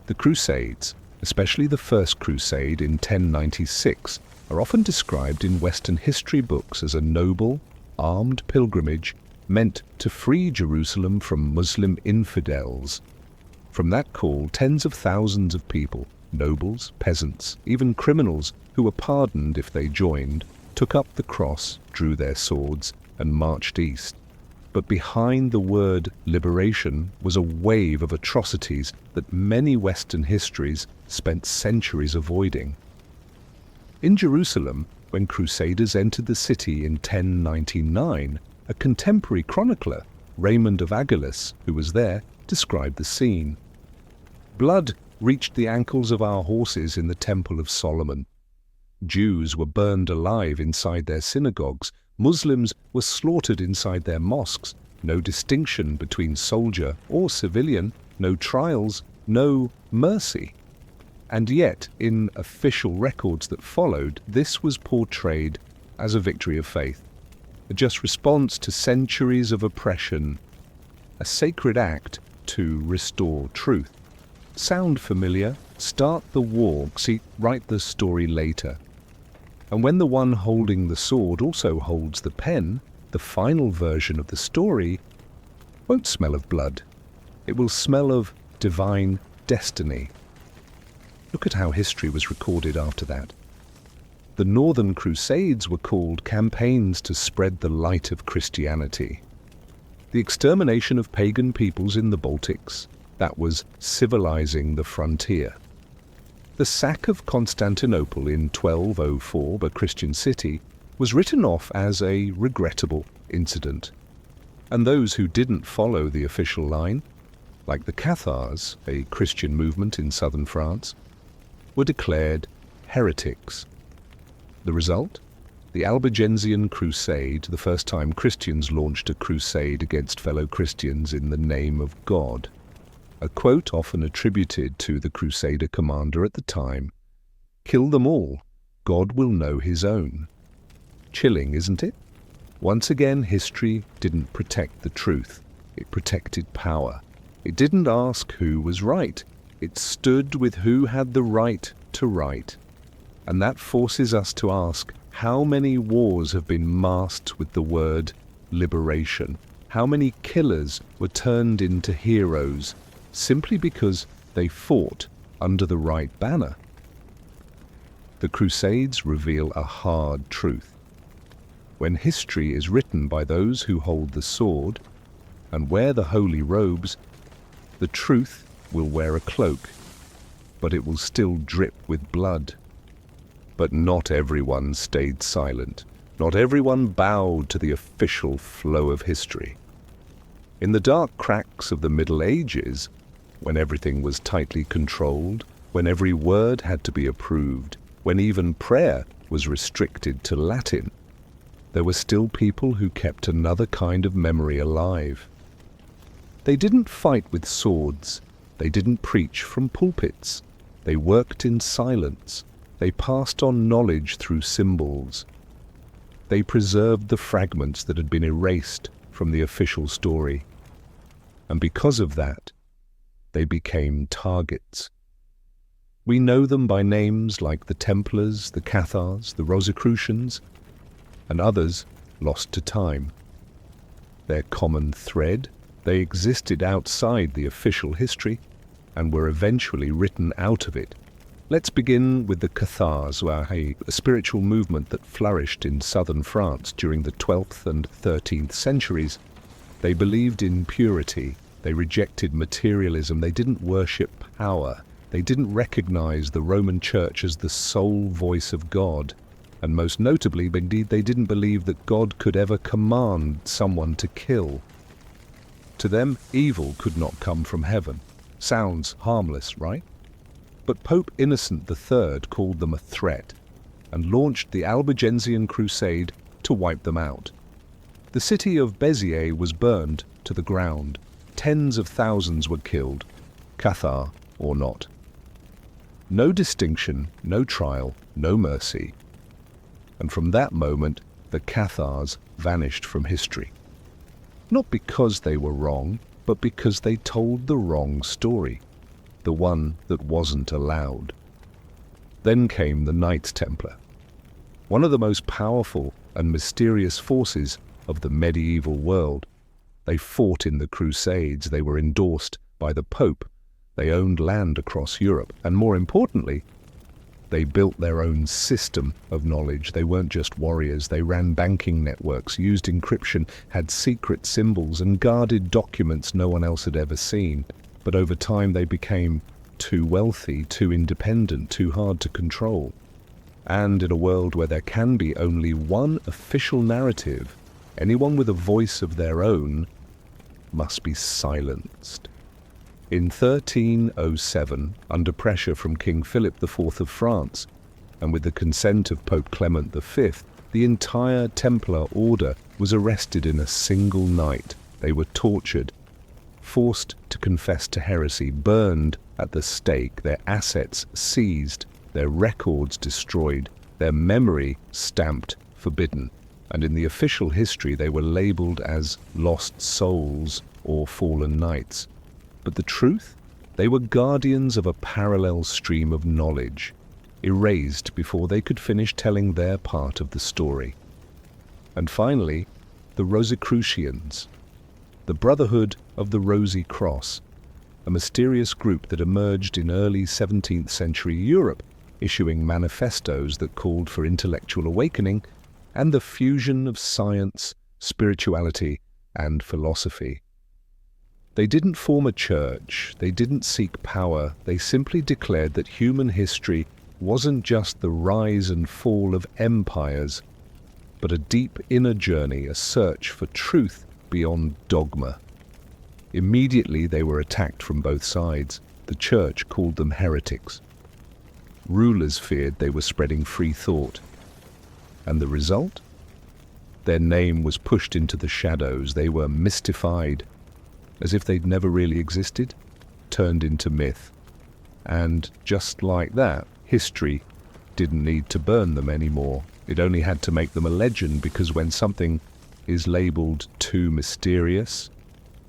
The Crusades, especially the First Crusade in 1096, are often described in Western history books as a noble, armed pilgrimage meant to free Jerusalem from Muslim infidels. From that call, tens of thousands of people, nobles, peasants, even criminals who were pardoned if they joined, took up the cross, drew their swords, and marched east. But behind the word liberation was a wave of atrocities that many Western histories spent centuries avoiding. In Jerusalem, when Crusaders entered the city in 1099, a contemporary chronicler, Raymond of Aguilas, who was there, described the scene. Blood reached the ankles of our horses in the Temple of Solomon. Jews were burned alive inside their synagogues. Muslims were slaughtered inside their mosques. No distinction between soldier or civilian, no trials, no mercy. And yet, in official records that followed, this was portrayed as a victory of faith, a just response to centuries of oppression, a sacred act to restore truth. Sound familiar? Start the war, write the story later. And when the one holding the sword also holds the pen, the final version of the story won't smell of blood. It will smell of divine destiny. Look at how history was recorded after that. The Northern Crusades were called campaigns to spread the light of Christianity. The extermination of pagan peoples in the Baltics, that was civilizing the frontier. The sack of Constantinople in 1204, a Christian city, was written off as a regrettable incident. And those who didn't follow the official line, like the Cathars, a Christian movement in southern France, were declared heretics. The result? The Albigensian Crusade, the first time Christians launched a crusade against fellow Christians in the name of God. A quote often attributed to the Crusader commander at the time, "Kill them all, God will know his own." Chilling, isn't it? Once again, history didn't protect the truth. It protected power. It didn't ask who was right. It stood with who had the right to write. And that forces us to ask, how many wars have been masked with the word liberation? How many killers were turned into heroes simply because they fought under the right banner? The Crusades reveal a hard truth. When history is written by those who hold the sword and wear the holy robes, the truth will wear a cloak, but it will still drip with blood. But not everyone stayed silent. Not everyone bowed to the official flow of history. In the dark cracks of the Middle Ages, when everything was tightly controlled, when every word had to be approved, when even prayer was restricted to Latin, there were still people who kept another kind of memory alive. They didn't fight with swords. They didn't preach from pulpits. They worked in silence. They passed on knowledge through symbols. They preserved the fragments that had been erased from the official story. And because of that, they became targets. We know them by names like the Templars, the Cathars, the Rosicrucians, and others lost to time. Their common thread: they existed outside the official history and were eventually written out of it. Let's begin with the Cathars, a spiritual movement that flourished in southern France during the 12th and 13th centuries. They believed in purity, They rejected materialism. They didn't worship power. They didn't recognize the Roman Church as the sole voice of God. And most notably, indeed, they didn't believe that God could ever command someone to kill. To them, evil could not come from heaven. Sounds harmless, right? But Pope Innocent III called them a threat and launched the Albigensian Crusade to wipe them out. The city of Béziers was burned to the ground. Tens of thousands were killed, Cathar or not. No distinction, no trial, no mercy. And from that moment, the Cathars vanished from history. Not because they were wrong, but because they told the wrong story, the one that wasn't allowed. Then came the Knights Templar, one of the most powerful and mysterious forces of the medieval world. They fought in the Crusades, they were endorsed by the Pope, they owned land across Europe, and more importantly, they built their own system of knowledge. They weren't just warriors, they ran banking networks, used encryption, had secret symbols, and guarded documents no one else had ever seen. But over time they became too wealthy, too independent, too hard to control. And in a world where there can be only one official narrative, anyone with a voice of their own must be silenced. In 1307, under pressure from King Philip IV of France, and with the consent of Pope Clement V, the entire Templar order was arrested in a single night. They were tortured, forced to confess to heresy, burned at the stake, their assets seized, their records destroyed, their memory stamped forbidden. And in the official history they were labeled as lost souls or fallen knights. But the truth? They were guardians of a parallel stream of knowledge, erased before they could finish telling their part of the story. And finally, the Rosicrucians, the Brotherhood of the Rosy Cross, a mysterious group that emerged in early 17th century Europe, issuing manifestos that called for intellectual awakening and the fusion of science, spirituality, and philosophy. They didn't form a church, they didn't seek power, they simply declared that human history wasn't just the rise and fall of empires, but a deep inner journey, a search for truth beyond dogma. Immediately they were attacked from both sides. The church called them heretics. Rulers feared they were spreading free thought. And the result? Their name was pushed into the shadows. They were mystified, as if they'd never really existed, turned into myth. And just like that, history didn't need to burn them anymore. It only had to make them a legend, because when something is labeled too mysterious,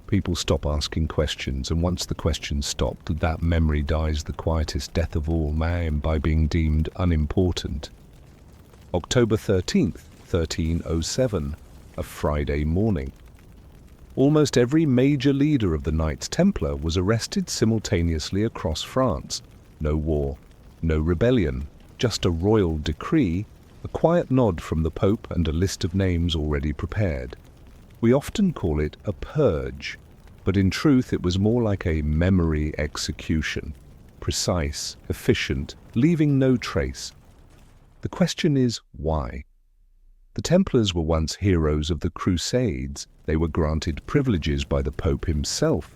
people stop asking questions, and once the questions stopped, that memory dies the quietest death of all, man, by being deemed unimportant. October 13th, 1307, a Friday morning. Almost every major leader of the Knights Templar was arrested simultaneously across France. No war, no rebellion, just a royal decree, a quiet nod from the Pope, and a list of names already prepared. We often call it a purge, but in truth it was more like a memory execution, precise, efficient, leaving no trace. The question is, why? The Templars were once heroes of the Crusades. They were granted privileges by the Pope himself,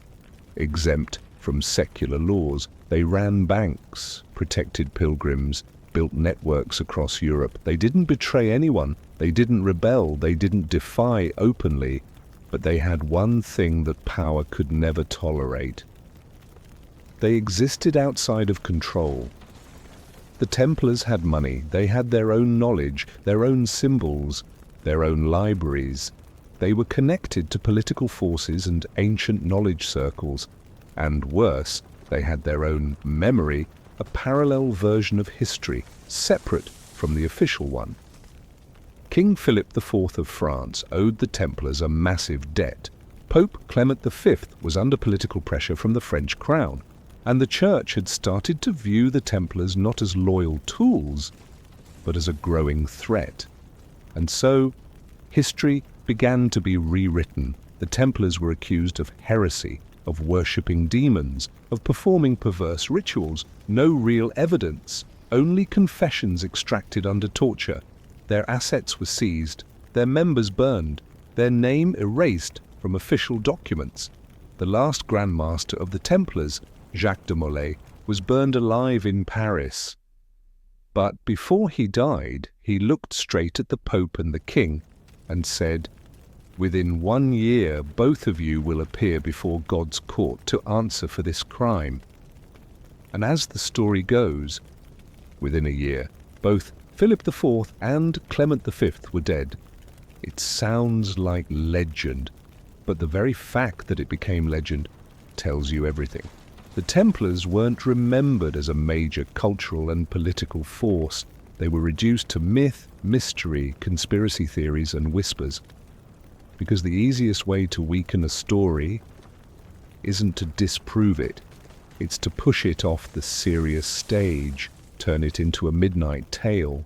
exempt from secular laws. They ran banks, protected pilgrims, built networks across Europe. They didn't betray anyone, they didn't rebel, they didn't defy openly, but they had one thing that power could never tolerate. They existed outside of control. The Templars had money, they had their own knowledge, their own symbols, their own libraries. They were connected to political forces and ancient knowledge circles, and worse, they had their own memory, a parallel version of history, separate from the official one. King Philip IV of France owed the Templars a massive debt. Pope Clement V was under political pressure from the French crown, and the Church had started to view the Templars not as loyal tools, but as a growing threat. And so, history began to be rewritten. The Templars were accused of heresy, of worshipping demons, of performing perverse rituals. No real evidence, only confessions extracted under torture. Their assets were seized, their members burned, their name erased from official documents. The last Grand Master of the Templars, Jacques de Molay, was burned alive in Paris. But before he died, he looked straight at the Pope and the King and said, "Within 1 year, both of you will appear before God's court to answer for this crime." And as the story goes, within a year, both Philip IV and Clement V were dead. It sounds like legend, but the very fact that it became legend tells you everything. The Templars weren't remembered as a major cultural and political force. They were reduced to myth, mystery, conspiracy theories, and whispers. Because the easiest way to weaken a story isn't to disprove it, it's to push it off the serious stage, turn it into a midnight tale.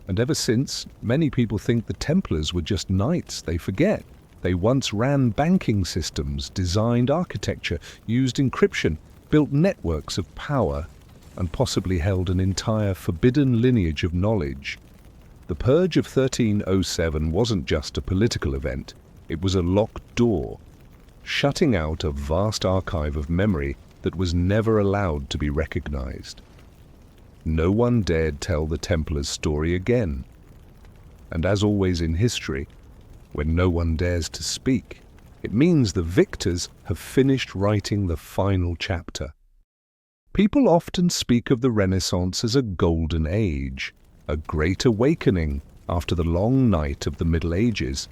And ever since, many people think the Templars were just knights. They forget they once ran banking systems, designed architecture, used encryption, built networks of power, and possibly held an entire forbidden lineage of knowledge. The Purge of 1307 wasn't just a political event, it was a locked door, shutting out a vast archive of memory that was never allowed to be recognized. No one dared tell the Templars' story again. And as always in history, when no one dares to speak, it means the victors have finished writing the final chapter. People often speak of the Renaissance as a golden age, a great awakening after the long night of the Middle Ages,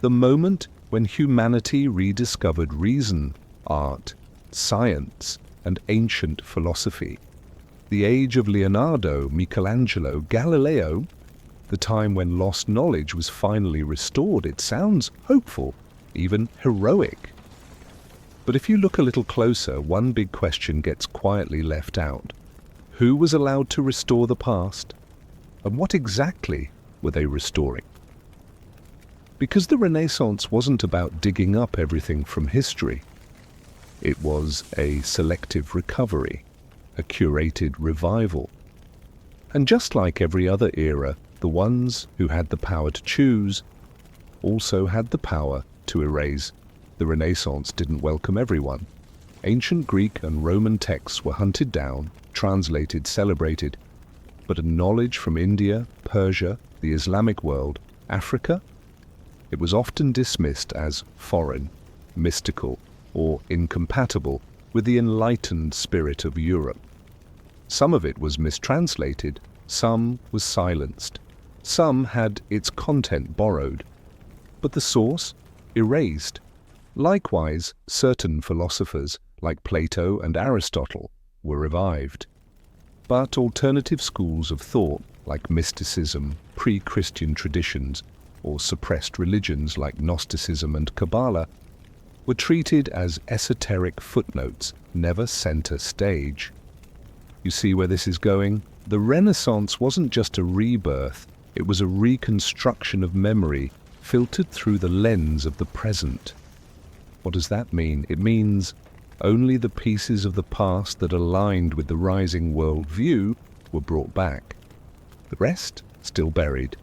the moment when humanity rediscovered reason, art, science, and ancient philosophy. The age of Leonardo, Michelangelo, Galileo, the time when lost knowledge was finally restored. It sounds hopeful, even heroic. But if you look a little closer, one big question gets quietly left out. Who was allowed to restore the past? And what exactly were they restoring? Because the Renaissance wasn't about digging up everything from history. It was a selective recovery, a curated revival. And just like every other era, the ones who had the power to choose also had the power to erase. The Renaissance didn't welcome everyone. Ancient Greek and Roman texts were hunted down, translated, celebrated, but a knowledge from India, Persia, the Islamic world, Africa, it was often dismissed as foreign, mystical, or incompatible with the enlightened spirit of Europe. Some of it was mistranslated, some was silenced, some had its content borrowed, but the source erased. Likewise, certain philosophers, like Plato and Aristotle, were revived. But alternative schools of thought, like mysticism, pre-Christian traditions, or suppressed religions like Gnosticism and Kabbalah, were treated as esoteric footnotes, never center stage. You see where this is going? The Renaissance wasn't just a rebirth, it was a reconstruction of memory, filtered through the lens of the present. What does that mean? It means only the pieces of the past that aligned with the rising worldview were brought back. The rest still buried.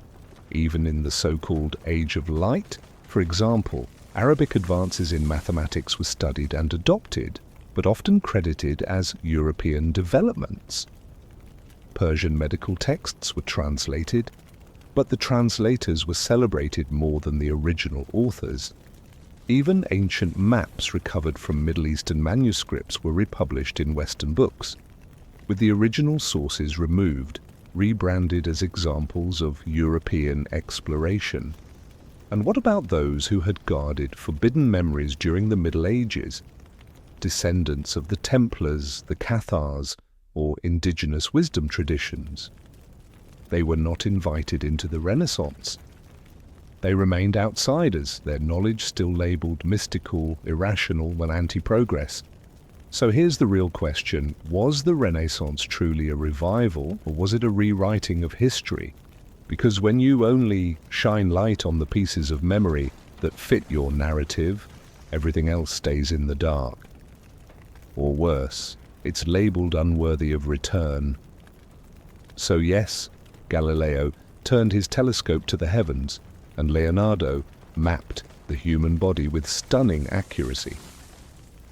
Even in the so-called Age of Light, for example, Arabic advances in mathematics were studied and adopted, but often credited as European developments. Persian medical texts were translated, but the translators were celebrated more than the original authors. Even ancient maps recovered from Middle Eastern manuscripts were republished in Western books, with the original sources removed, rebranded as examples of European exploration. And what about those who had guarded forbidden memories during the Middle Ages? Descendants of the Templars, the Cathars, or indigenous wisdom traditions. They were not invited into the Renaissance. They remained outsiders, their knowledge still labeled mystical, irrational, and anti-progress. So here's the real question. Was the Renaissance truly a revival, or was it a rewriting of history? Because when you only shine light on the pieces of memory that fit your narrative, Everything else stays in the dark. Or worse, it's labeled unworthy of return. So yes, Galileo turned his telescope to the heavens, and Leonardo mapped the human body with stunning accuracy.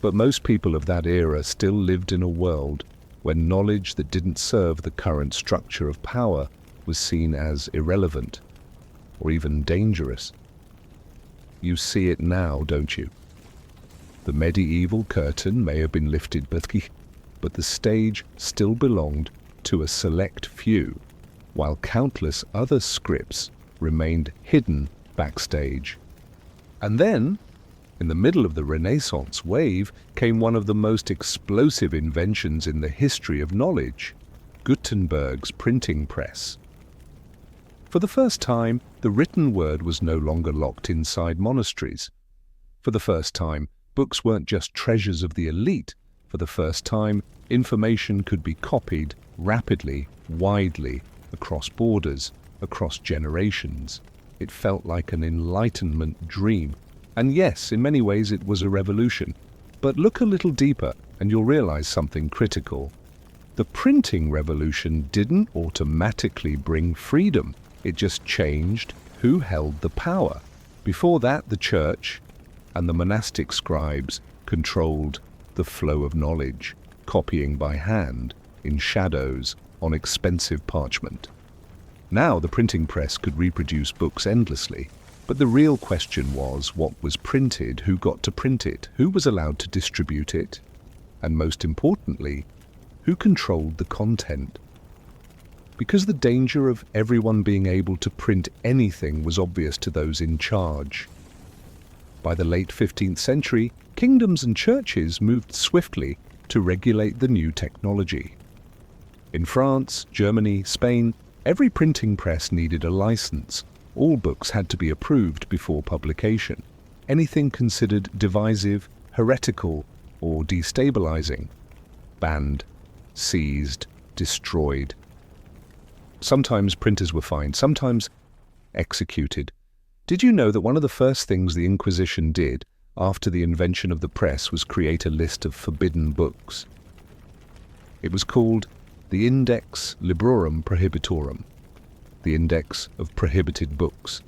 But most people of that era still lived in a world where knowledge that didn't serve the current structure of power was seen as irrelevant, or even dangerous. You see it now, don't you? The medieval curtain may have been lifted, but the stage still belonged to a select few, while countless other scripts remained hidden backstage. And then, in the middle of the Renaissance wave, came one of the most explosive inventions in the history of knowledge, Gutenberg's printing press. For the first time, the written word was no longer locked inside monasteries. For the first time, books weren't just treasures of the elite. For the first time, information could be copied rapidly, widely, across borders, across generations. It felt like an Enlightenment dream. And yes, in many ways it was a revolution. But look a little deeper and you'll realize something critical. The printing revolution didn't automatically bring freedom. It just changed who held the power. Before that, the church and the monastic scribes controlled the flow of knowledge, copying by hand, in shadows, on expensive parchment. Now the printing press could reproduce books endlessly, but the real question was what was printed, who got to print it, who was allowed to distribute it, and most importantly, who controlled the content. Because the danger of everyone being able to print anything was obvious to those in charge. By the late 15th century, kingdoms and churches moved swiftly to regulate the new technology. In France, Germany, Spain, every printing press needed a license. All books had to be approved before publication. Anything considered divisive, heretical, or destabilizing, banned, seized, destroyed. Sometimes printers were fined, sometimes executed. Did you know that one of the first things the Inquisition did after the invention of the press was create a list of forbidden books? It was called the Index Librorum Prohibitorum, the Index of Prohibited Books,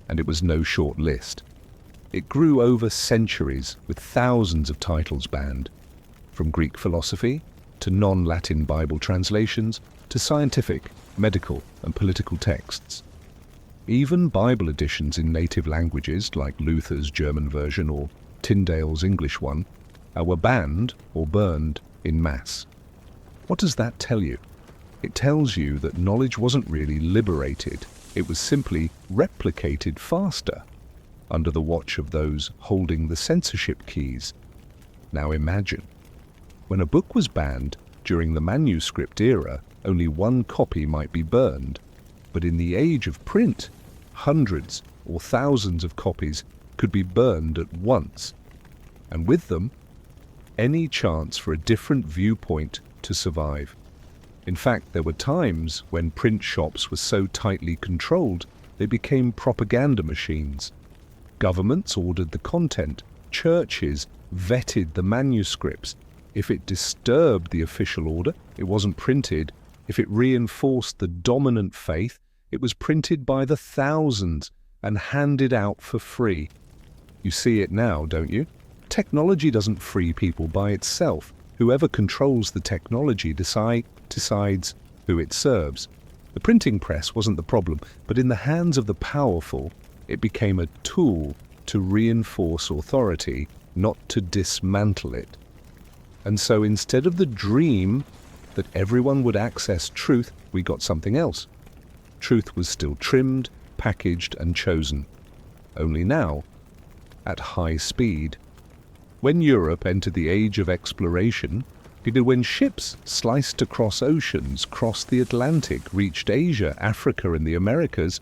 and it was no short list. It grew over centuries with thousands of titles banned, from Greek philosophy to non-Latin Bible translations to scientific, medical, and political texts. Even Bible editions in native languages like Luther's German version or Tyndale's English one were banned or burned in mass. What does that tell you? It tells you that knowledge wasn't really liberated. It was simply replicated faster under the watch of those holding the censorship keys. Now imagine, when a book was banned during the manuscript era, only one copy might be burned. But in the age of print, hundreds or thousands of copies could be burned at once, and with them, any chance for a different viewpoint to survive. In fact, there were times when print shops were so tightly controlled they became propaganda machines. Governments ordered the content, churches vetted the manuscripts. If it disturbed the official order, it wasn't printed. If it reinforced the dominant faith, it was printed by the thousands and handed out for free. You see it now, don't you? Technology doesn't free people by itself. Whoever controls the technology decides who it serves. The printing press wasn't the problem, but in the hands of the powerful, it became a tool to reinforce authority, not to dismantle it. And so instead of the dream that everyone would access truth, we got something else. Truth was still trimmed, packaged, and chosen. Only now, at high speed. When Europe entered the age of exploration, when ships sliced across oceans, crossed the Atlantic, reached Asia, Africa, and the Americas,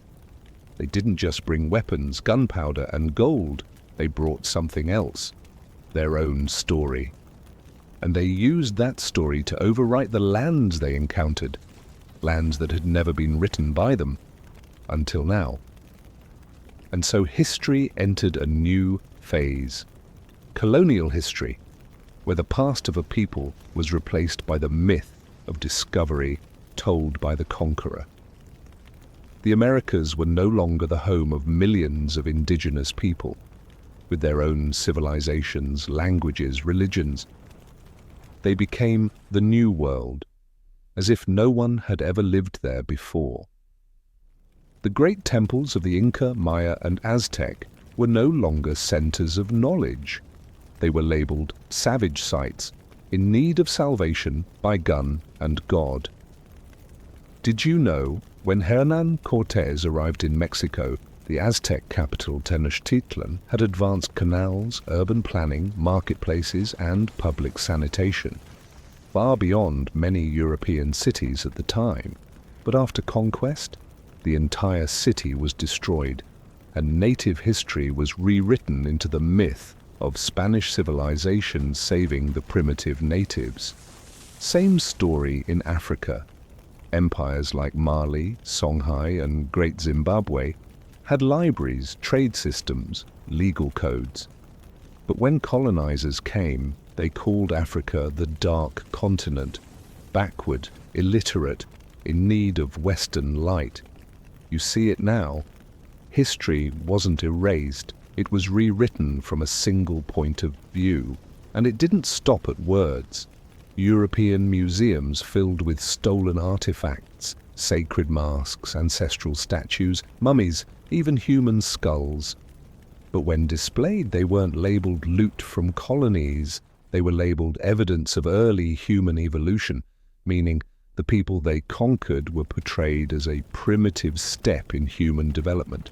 they didn't just bring weapons, gunpowder, and gold. They brought something else, their own story. And they used that story to overwrite the lands they encountered, lands that had never been written by them, until now. And so history entered a new phase. colonial history, where the past of a people was replaced by the myth of discovery told by the conqueror. The Americas were no longer the home of millions of indigenous people, with their own civilizations, languages, religions. They became the New World, as if no one had ever lived there before. The great temples of the Inca, Maya, and Aztec were no longer centers of knowledge. They were labeled savage sites, in need of salvation by gun and God. Did you know, when Hernan Cortés arrived in Mexico, the Aztec capital Tenochtitlan had advanced canals, urban planning, marketplaces, and public sanitation, far beyond many European cities at the time. But after conquest, the entire city was destroyed, and native history was rewritten into the myth of Spanish civilization saving the primitive natives. Same story in Africa. Empires like Mali, Songhai, and Great Zimbabwe had libraries, trade systems, legal codes. But when colonizers came, they called Africa the Dark Continent, backward, illiterate, in need of Western light. You see it now. History wasn't erased, it was rewritten from a single point of view. And it didn't stop at words. European museums filled with stolen artifacts, sacred masks, ancestral statues, mummies, even human skulls. But when displayed, they weren't labeled loot from colonies. They were labeled evidence of early human evolution, meaning the people they conquered were portrayed as a primitive step in human development.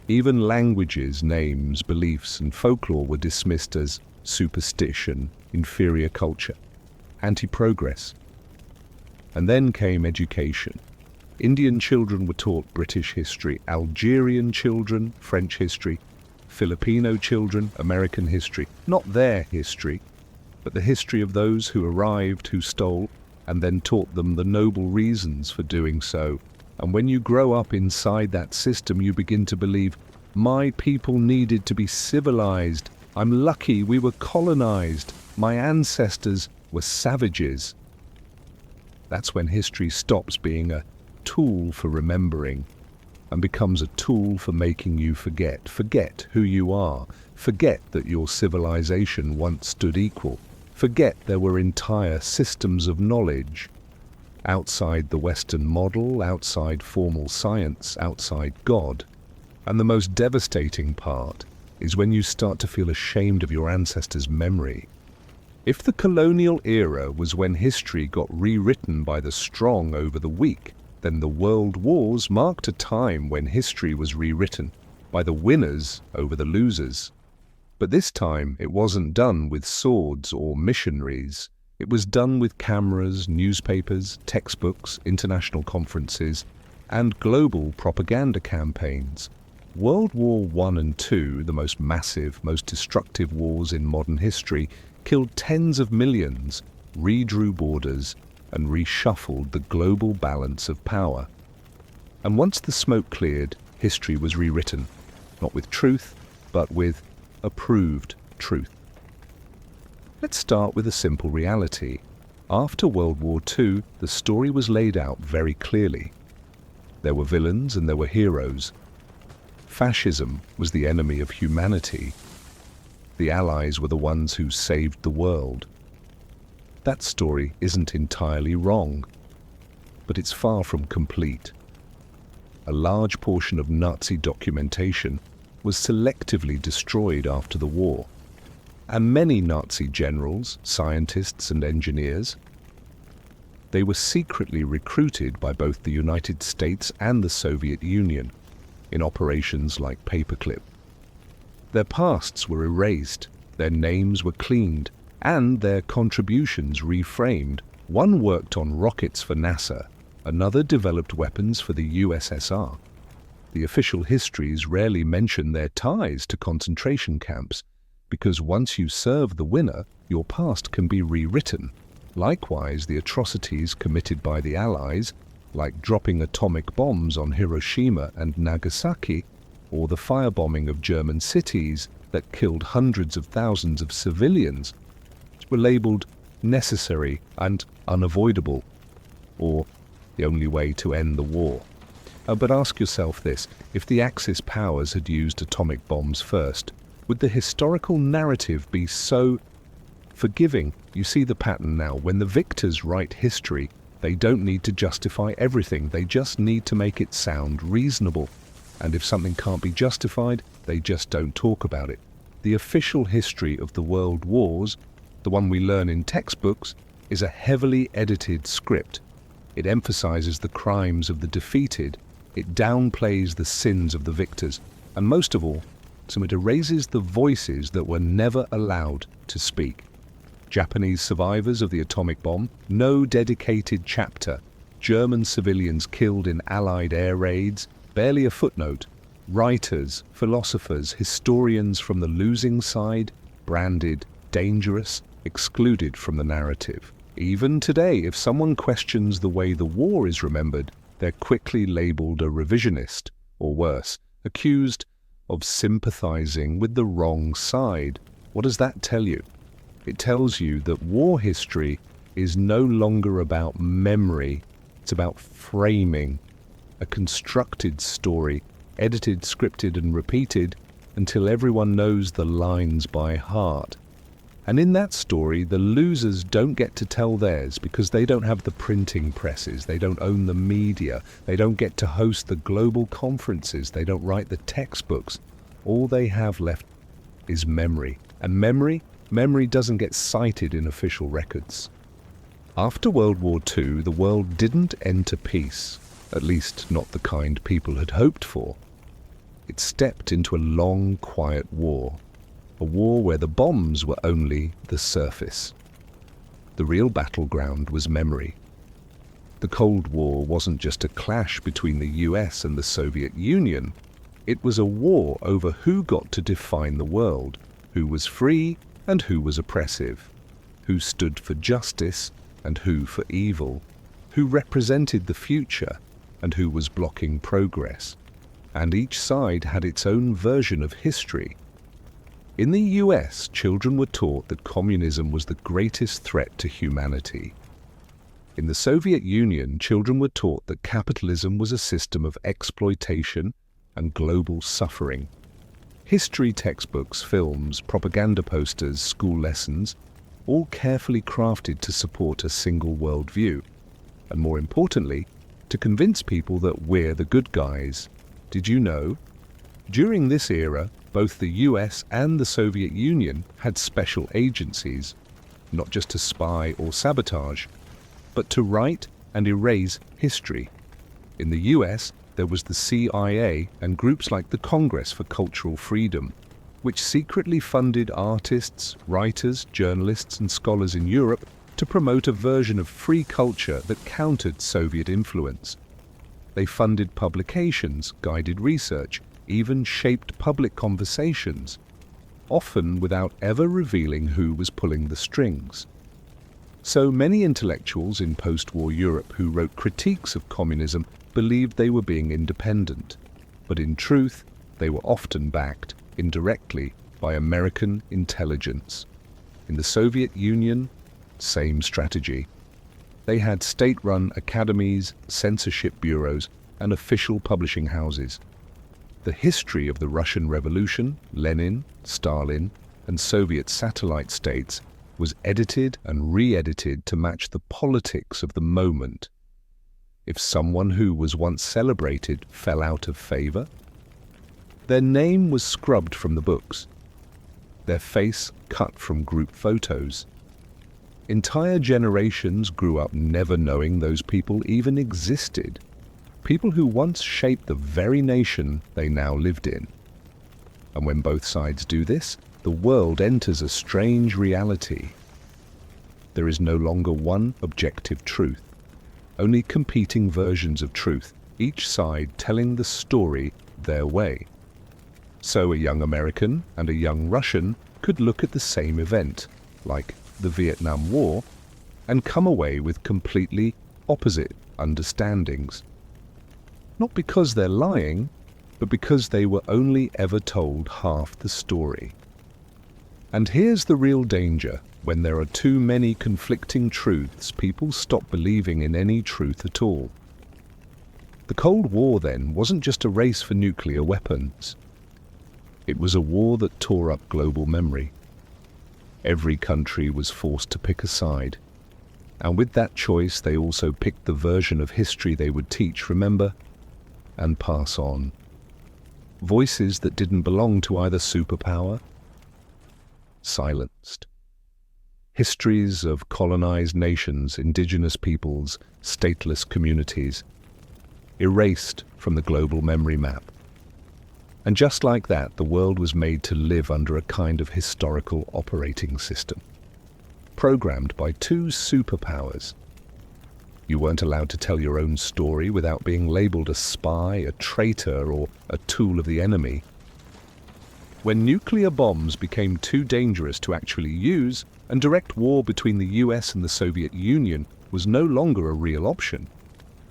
Even languages, names, beliefs, and folklore were dismissed as superstition, inferior culture, anti-progress. And then came education. Indian children were taught British history, Algerian children, French history, Filipino children, American history. Not their history, but the history of those who arrived, who stole, and then taught them the noble reasons for doing so. And when you grow up inside that system, you begin to believe, my people needed to be civilized. I'm lucky we were colonized. My ancestors were savages. That's when history stops being a tool for remembering and becomes a tool for making you forget. Forget who you are. Forget that your civilization once stood equal. Forget there were entire systems of knowledge outside the Western model, outside formal science, outside God. And the most devastating part is when you start to feel ashamed of your ancestors' memory. If the colonial era was when history got rewritten by the strong over the weak, then the world wars marked a time when history was rewritten by the winners over the losers. But this time it wasn't done with swords or missionaries. It was done with cameras, newspapers, textbooks, international conferences, and global propaganda campaigns. World War I and II, the most massive, most destructive wars in modern history, killed tens of millions, redrew borders, and reshuffled the global balance of power. And once the smoke cleared, history was rewritten, not with truth, but with approved truth. Let's start with a simple reality. After World War II, the story was laid out very clearly. There were villains and there were heroes. Fascism was the enemy of humanity. The Allies were the ones who saved the world. That story isn't entirely wrong, but it's far from complete. A large portion of Nazi documentation was selectively destroyed after the war, and many Nazi generals, scientists, and engineers, they were secretly recruited by both the United States and the Soviet Union in operations like Paperclip. Their pasts were erased, their names were cleaned, and their contributions reframed. One worked on rockets for NASA, another developed weapons for the USSR. The official histories rarely mention their ties to concentration camps, because once you serve the winner, your past can be rewritten. Likewise, the atrocities committed by the Allies, like dropping atomic bombs on Hiroshima and Nagasaki, or the firebombing of German cities, that killed hundreds of thousands of civilians were labeled necessary and unavoidable, or the only way to end the war. But ask yourself this: if the Axis powers had used atomic bombs first, would the historical narrative be so forgiving? You see the pattern now. When the victors write history, they don't need to justify everything. They just need to make it sound reasonable. And if something can't be justified, they just don't talk about it. The official history of the world wars, the one we learn in textbooks, is a heavily edited script. It emphasizes the crimes of the defeated, it downplays the sins of the victors, and most of all, it erases the voices that were never allowed to speak. Japanese survivors of the atomic bomb, no dedicated chapter. German civilians killed in Allied air raids, barely a footnote. Writers, philosophers, historians from the losing side, branded dangerous, excluded from the narrative. Even today, if someone questions the way the war is remembered, they're quickly labeled a revisionist, or worse, accused of sympathizing with the wrong side. What does that tell you? It tells you that war history is no longer about memory, it's about framing, a constructed story, edited, scripted and repeated until everyone knows the lines by heart. And in that story, the losers don't get to tell theirs because they don't have the printing presses, they don't own the media, they don't get to host the global conferences, they don't write the textbooks. All they have left is memory. And memory doesn't get cited in official records. After World War II, the world didn't enter peace, at least not the kind people had hoped for. It stepped into a long, quiet war. A war where the bombs were only the surface. The real battleground was memory. The Cold War wasn't just a clash between the US and the Soviet Union. It was a war over who got to define the world, who was free and who was oppressive, who stood for justice and who for evil, who represented the future and who was blocking progress. And each side had its own version of history. In the US, children were taught that communism was the greatest threat to humanity. In the Soviet Union, children were taught that capitalism was a system of exploitation and global suffering. History textbooks, films, propaganda posters, school lessons, all carefully crafted to support a single worldview, and more importantly, to convince people that we're the good guys. Did you know? During this era, both the US and the Soviet Union had special agencies, not just to spy or sabotage, but to write and erase history. In the US, there was the CIA and groups like the Congress for Cultural Freedom, which secretly funded artists, writers, journalists and scholars in Europe to promote a version of free culture that countered Soviet influence. They funded publications, guided research, even shaped public conversations, often without ever revealing who was pulling the strings. So many intellectuals in post-war Europe who wrote critiques of communism believed they were being independent, but in truth, they were often backed, indirectly, by American intelligence. In the Soviet Union, same strategy. They had state-run academies, censorship bureaus, and official publishing houses. The history of the Russian Revolution, Lenin, Stalin, and Soviet satellite states was edited and re-edited to match the politics of the moment. If someone who was once celebrated fell out of favor, their name was scrubbed from the books, their face cut from group photos. Entire generations grew up never knowing those people even existed, people who once shaped the very nation they now lived in. And when both sides do this, the world enters a strange reality. There is no longer one objective truth, only competing versions of truth, each side telling the story their way. So a young American and a young Russian could look at the same event, like the Vietnam War, and come away with completely opposite understandings. Not because they're lying, but because they were only ever told half the story. And here's the real danger. When there are too many conflicting truths, people stop believing in any truth at all. The Cold War, then, wasn't just a race for nuclear weapons. It was a war that tore up global memory. Every country was forced to pick a side. And with that choice, they also picked the version of history they would teach, remember, and pass on. Voices that didn't belong to either superpower, silenced. Histories of colonized nations, indigenous peoples, stateless communities, erased from the global memory map. And just like that, the world was made to live under a kind of historical operating system, programmed by two superpowers. You weren't allowed to tell your own story without being labeled a spy, a traitor, or a tool of the enemy. When nuclear bombs became too dangerous to actually use, and direct war between the US and the Soviet Union was no longer a real option,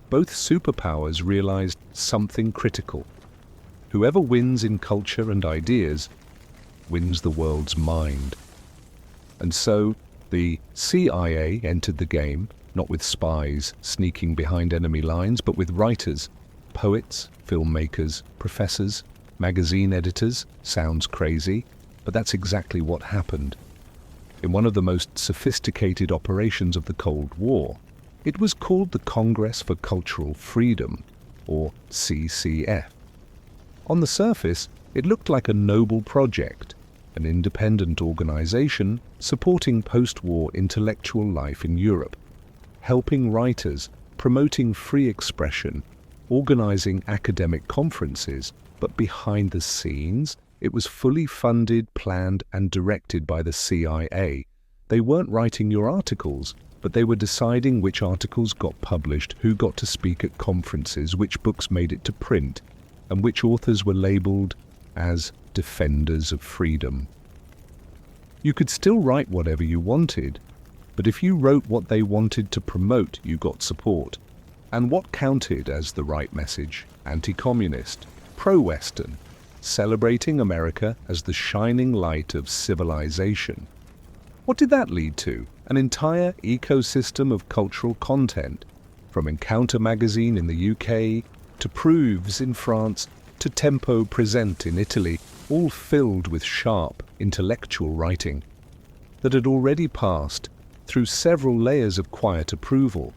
both superpowers realized something critical. Whoever wins in culture and ideas wins the world's mind. And so the CIA entered the game, not with spies sneaking behind enemy lines, but with writers, poets, filmmakers, professors, magazine editors. Sounds crazy, but that's exactly what happened. In one of the most sophisticated operations of the Cold War, it was called the Congress for Cultural Freedom, or CCF. On the surface, it looked like a noble project, an independent organization supporting post-war intellectual life in Europe, helping writers, promoting free expression, organizing academic conferences, but behind the scenes, it was fully funded, planned, and directed by the CIA. They weren't writing your articles, but they were deciding which articles got published, who got to speak at conferences, which books made it to print, and which authors were labeled as defenders of freedom. You could still write whatever you wanted, but if you wrote what they wanted to promote, you got support. And what counted as the right message? Anti-communist, pro-Western, celebrating America as the shining light of civilization. What did that lead to? An entire ecosystem of cultural content, from Encounter magazine in the UK, to Proofs in France, to Tempo Present in Italy, all filled with sharp, intellectual writing that had already passed through several layers of quiet approval.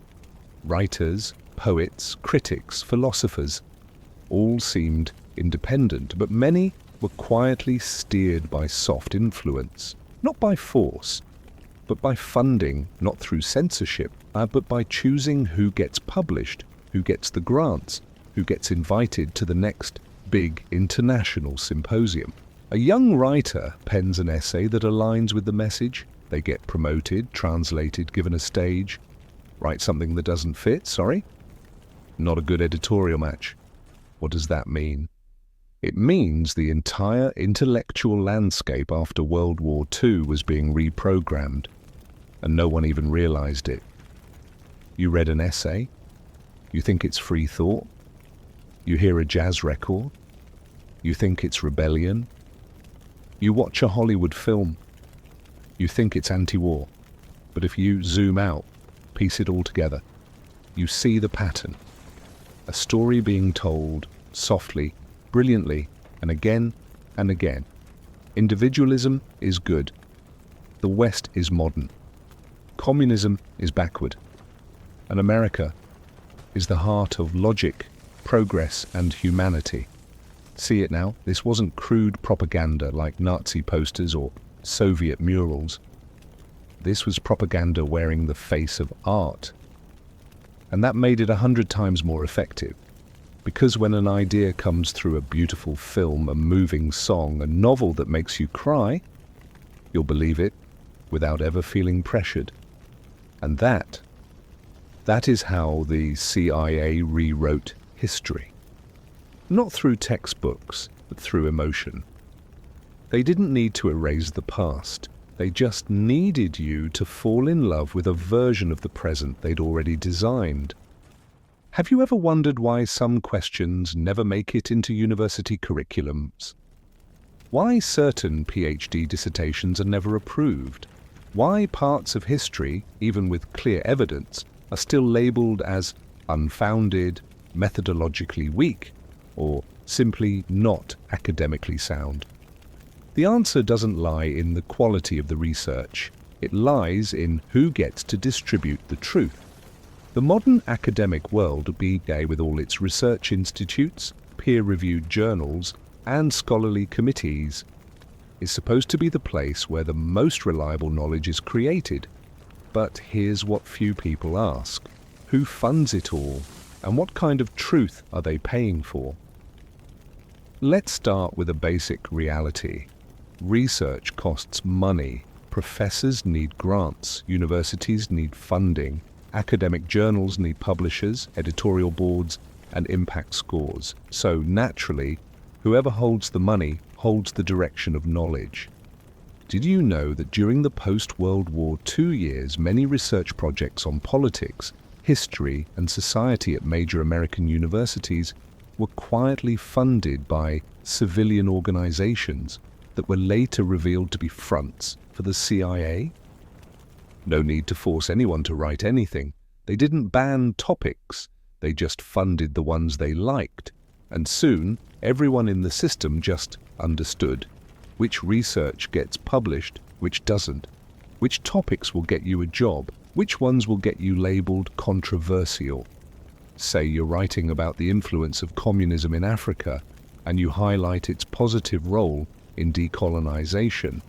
Writers, poets, critics, philosophers, all seemed independent, but many were quietly steered by soft influence, not by force, but by funding, not through censorship, but by choosing who gets published, who gets the grants, who gets invited to the next big international symposium. A young writer pens an essay that aligns with the message. They get promoted, translated, given a stage. Write something that doesn't fit, sorry? Not a good editorial match. What does that mean? It means the entire intellectual landscape after World War II was being reprogrammed, and no one even realized it. You read an essay, you think it's free thought, you hear a jazz record, you think it's rebellion, you watch a Hollywood film, you think it's anti-war, but if you zoom out, piece it all together, you see the pattern. A story being told softly, brilliantly, and again and again. Individualism is good. The West is modern. Communism is backward. And America is the heart of logic, progress, and humanity. See it now? This wasn't crude propaganda like Nazi posters or Soviet murals. This was propaganda wearing the face of art. And that made it 100 times more effective. Because when an idea comes through a beautiful film, a moving song, a novel that makes you cry, you'll believe it without ever feeling pressured. And that is how the CIA rewrote history. Not through textbooks, but through emotion. They didn't need to erase the past. They just needed you to fall in love with a version of the present they'd already designed. Have you ever wondered why some questions never make it into university curriculums? Why certain PhD dissertations are never approved? Why parts of history, even with clear evidence, are still labelled as unfounded, methodologically weak, or simply not academically sound? The answer doesn't lie in the quality of the research. It lies in who gets to distribute the truth. The modern academic world, with all its research institutes, peer-reviewed journals, and scholarly committees, is supposed to be the place where the most reliable knowledge is created. But here's what few people ask. Who funds it all? And what kind of truth are they paying for? Let's start with a basic reality. Research costs money. Professors need grants. Universities need funding. Academic journals need publishers, editorial boards, and impact scores. So naturally, whoever holds the money holds the direction of knowledge. Did you know that during the post-World War II years, many research projects on politics, history, and society at major American universities were quietly funded by civilian organizations that were later revealed to be fronts for the CIA? No need to force anyone to write anything. They didn't ban topics. They just funded the ones they liked. And soon, everyone in the system just understood which research gets published, which doesn't, which topics will get you a job, which ones will get you labeled controversial. Say you're writing about the influence of communism in Africa, and you highlight its positive role in decolonization.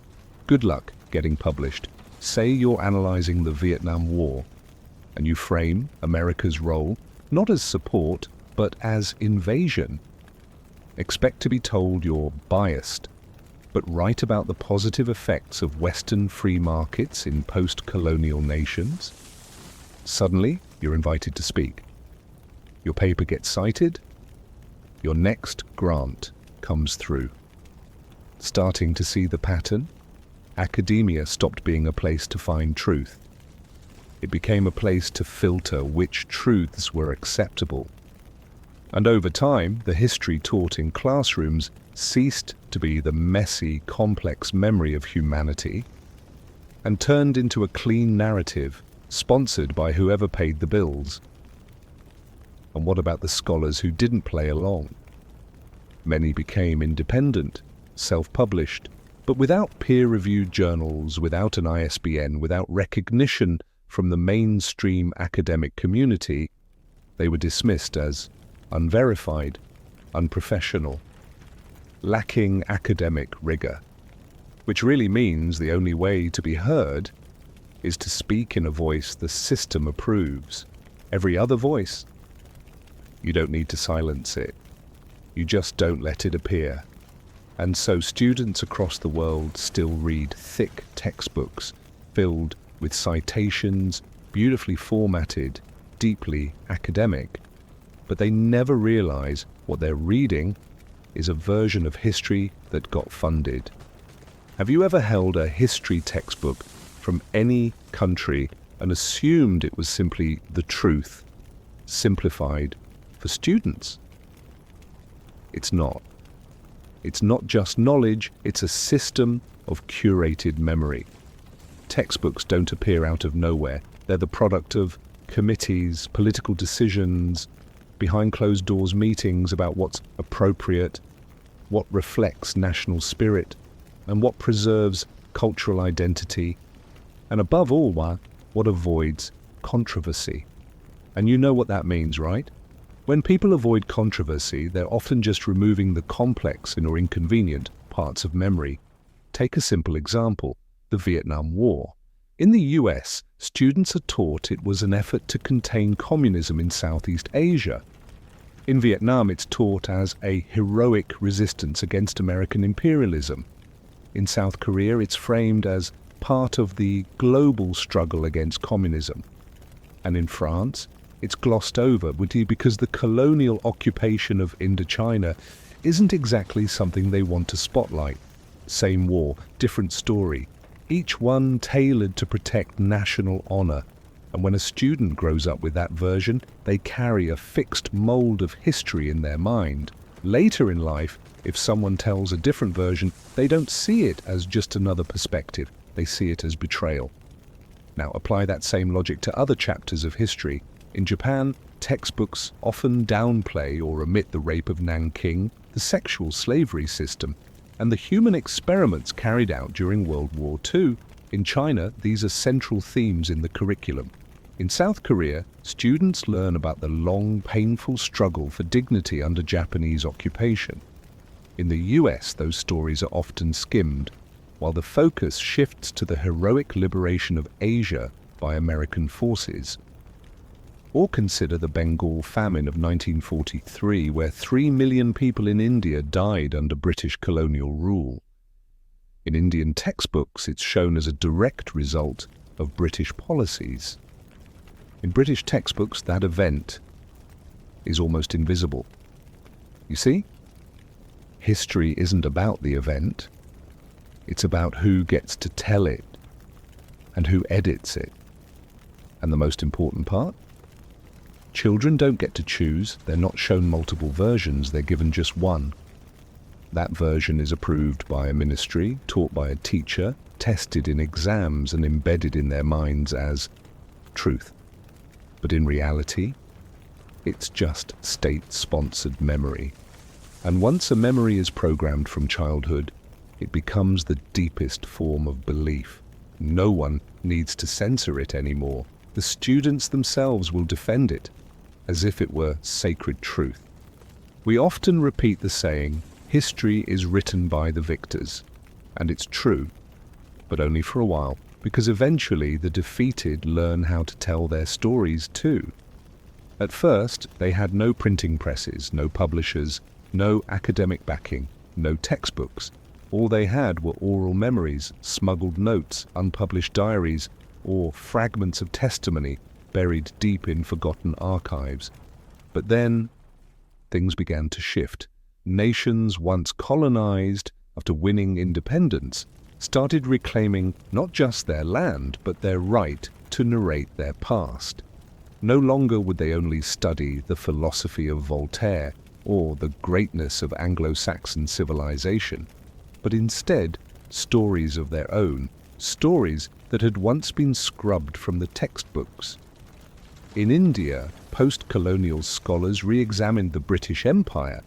Good luck getting published. Say you're analyzing the Vietnam War, and you frame America's role not as support, but as invasion. Expect to be told you're biased, but write about the positive effects of Western free markets in post-colonial nations. Suddenly, you're invited to speak. Your paper gets cited. Your next grant comes through. Starting to see the pattern? Academia stopped being a place to find truth. It became a place to filter which truths were acceptable. And over time, the history taught in classrooms ceased to be the messy, complex memory of humanity and turned into a clean narrative sponsored by whoever paid the bills. And what about the scholars who didn't play along? Many became independent, self-published, but without peer-reviewed journals, without an ISBN, without recognition from the mainstream academic community, they were dismissed as unverified, unprofessional, lacking academic rigor, which really means the only way to be heard is to speak in a voice the system approves. Every other voice, you don't need to silence it. You just don't let it appear. And so students across the world still read thick textbooks filled with citations, beautifully formatted, deeply academic, but they never realize what they're reading is a version of history that got funded. Have you ever held a history textbook from any country and assumed it was simply the truth, simplified for students? It's not. It's not just knowledge, it's a system of curated memory. Textbooks don't appear out of nowhere. They're the product of committees, political decisions, behind closed doors meetings about what's appropriate, what reflects national spirit, and what preserves cultural identity, and above all, what avoids controversy. And you know what that means, right? When people avoid controversy, they're often just removing the complex or inconvenient parts of memory. Take a simple example, the Vietnam War. In the US, students are taught it was an effort to contain communism in Southeast Asia. In Vietnam, it's taught as a heroic resistance against American imperialism. In South Korea, it's framed as part of the global struggle against communism. And in France, it's glossed over because the colonial occupation of Indochina isn't exactly something they want to spotlight. Same war, different story. Each one tailored to protect national honor. And when a student grows up with that version, they carry a fixed mold of history in their mind. Later in life, If someone tells a different version, they don't see it as just another perspective. They see it as betrayal. Now, apply that same logic to other chapters of history. In Japan, textbooks often downplay or omit the rape of Nanking, the sexual slavery system, and the human experiments carried out during World War II. In China, these are central themes in the curriculum. In South Korea, students learn about the long, painful struggle for dignity under Japanese occupation. In the US, those stories are often skimmed, while the focus shifts to the heroic liberation of Asia by American forces. Or consider the Bengal famine of 1943, where 3 million people in India died under British colonial rule. In Indian textbooks, it's shown as a direct result of British policies. In British textbooks, that event is almost invisible. You see? History isn't about the event. It's about who gets to tell it and who edits it. And the most important part? Children don't get to choose. They're not shown multiple versions. They're given just one. That version is approved by a ministry, taught by a teacher, tested in exams and embedded in their minds as truth. But in reality, it's just state-sponsored memory. And once a memory is programmed from childhood, it becomes the deepest form of belief. No one needs to censor it anymore. The students themselves will defend it, as if it were sacred truth. We often repeat the saying, history is written by the victors. And it's true, but only for a while, because eventually the defeated learn how to tell their stories too. At first, they had no printing presses, no publishers, no academic backing, no textbooks. All they had were oral memories, smuggled notes, unpublished diaries, or fragments of testimony buried deep in forgotten archives. But then, things began to shift. Nations once colonized, after winning independence, started reclaiming not just their land, but their right to narrate their past. No longer would they only study the philosophy of Voltaire or the greatness of Anglo-Saxon civilization, but instead stories of their own, stories that had once been scrubbed from the textbooks. In India, post-colonial scholars re-examined the British Empire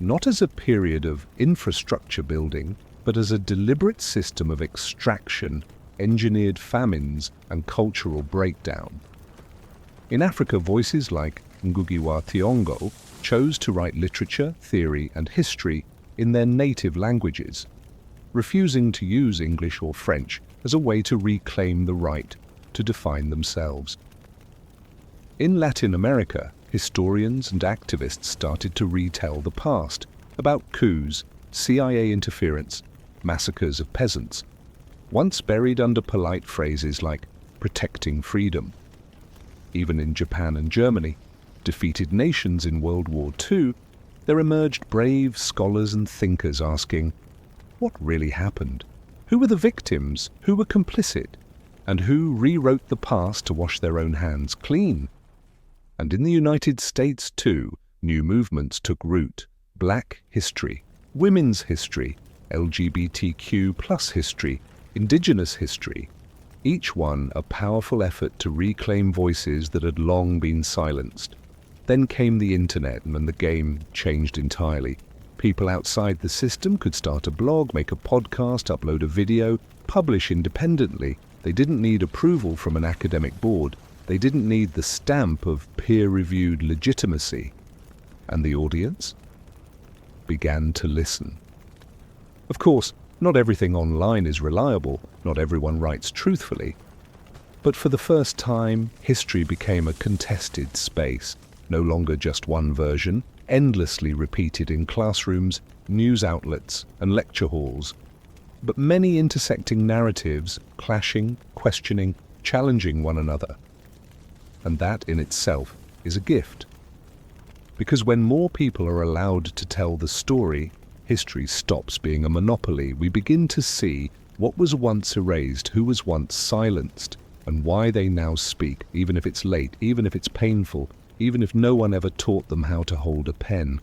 not as a period of infrastructure building, but as a deliberate system of extraction, engineered famines, and cultural breakdown. In Africa, voices like Ngugi wa Thiong'o chose to write literature, theory, and history in their native languages, refusing to use English or French as a way to reclaim the right to define themselves. In Latin America, historians and activists started to retell the past about coups, CIA interference, massacres of peasants, once buried under polite phrases like protecting freedom. Even in Japan and Germany, defeated nations in World War II, there emerged brave scholars and thinkers asking, what really happened? Who were the victims? Who were complicit? And who rewrote the past to wash their own hands clean? And in the United States, too, new movements took root. Black history, women's history, LGBTQ+ history, indigenous history, each one a powerful effort to reclaim voices that had long been silenced. Then came the internet, and the game changed entirely. People outside the system could start a blog, make a podcast, upload a video, publish independently. They didn't need approval from an academic board. They didn't need the stamp of peer-reviewed legitimacy. And the audience began to listen. Of course, not everything online is reliable, not everyone writes truthfully. But for the first time, history became a contested space, no longer just one version, endlessly repeated in classrooms, news outlets, and lecture halls, but many intersecting narratives, clashing, questioning, challenging one another. And that in itself is a gift. Because when more people are allowed to tell the story, history stops being a monopoly. We begin to see what was once erased, who was once silenced, and why they now speak, even if it's late, even if it's painful, even if no one ever taught them how to hold a pen.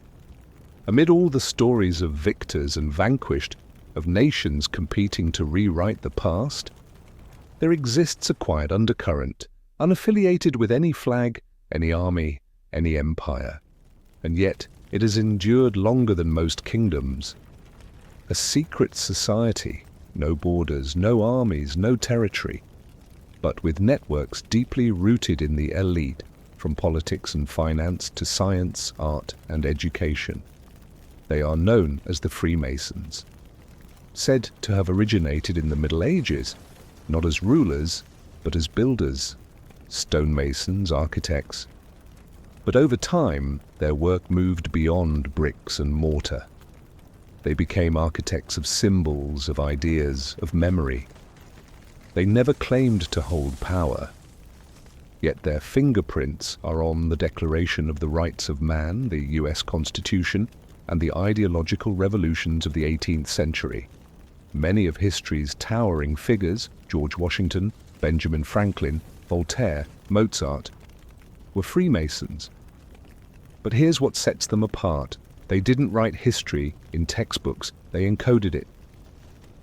Amid all the stories of victors and vanquished, of nations competing to rewrite the past, there exists a quiet undercurrent, unaffiliated with any flag, any army, any empire. And yet it has endured longer than most kingdoms. A secret society, no borders, no armies, no territory, but with networks deeply rooted in the elite, from politics and finance to science, art, and education. They are known as the Freemasons, said to have originated in the Middle Ages, not as rulers, but as builders, stonemasons, architects. But over time, their work moved beyond bricks and mortar. They became architects of symbols, of ideas, of memory. They never claimed to hold power, yet their fingerprints are on the Declaration of the Rights of Man, the US Constitution, and the ideological revolutions of the 18th century. Many of history's towering figures, George Washington, Benjamin Franklin, Voltaire, Mozart, were Freemasons. But here's what sets them apart. They didn't write history in textbooks, they encoded it.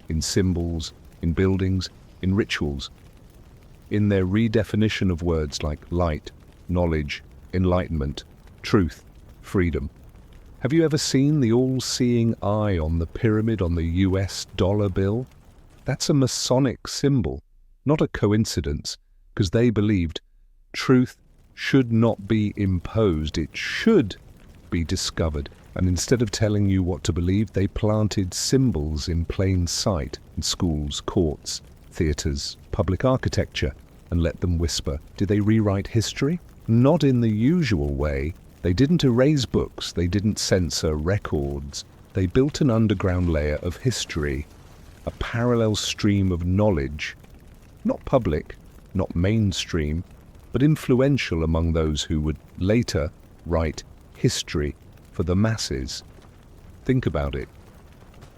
In symbols, in buildings, in rituals. In their redefinition of words like light, knowledge, enlightenment, truth, freedom. Have you ever seen the all-seeing eye on the pyramid on the US dollar bill? That's a Masonic symbol, not a coincidence, because they believed truth should not be imposed, it should be discovered. And instead of telling you what to believe, they planted symbols in plain sight in schools, courts, theatres, public architecture, and let them whisper. Did they rewrite history? Not in the usual way. They didn't erase books, they didn't censor records. They built an underground layer of history, a parallel stream of knowledge, not public, not mainstream, but influential among those who would later write history for the masses. Think about it.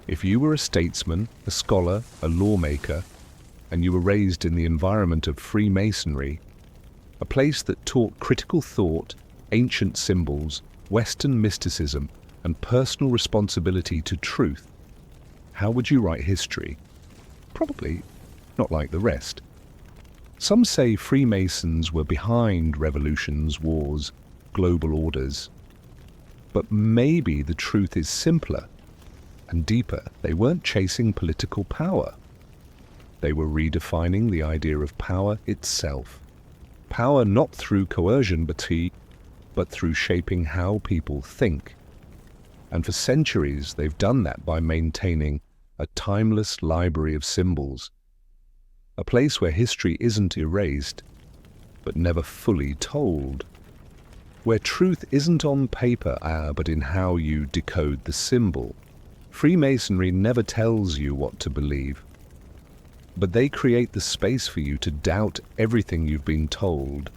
If you were a statesman, a scholar, a lawmaker, and you were raised in the environment of Freemasonry, a place that taught critical thought, ancient symbols, Western mysticism, and personal responsibility to truth, how would you write history? Probably not like the rest. Some say Freemasons were behind revolutions, wars, global orders. But maybe the truth is simpler and deeper. They weren't chasing political power. They were redefining the idea of power itself. Power not through coercion, but through shaping how people think. And for centuries, they've done that by maintaining a timeless library of symbols. A place where history isn't erased, but never fully told. Where truth isn't on paper, but in how you decode the symbol. Freemasonry never tells you what to believe, but they create the space for you to doubt everything you've been told.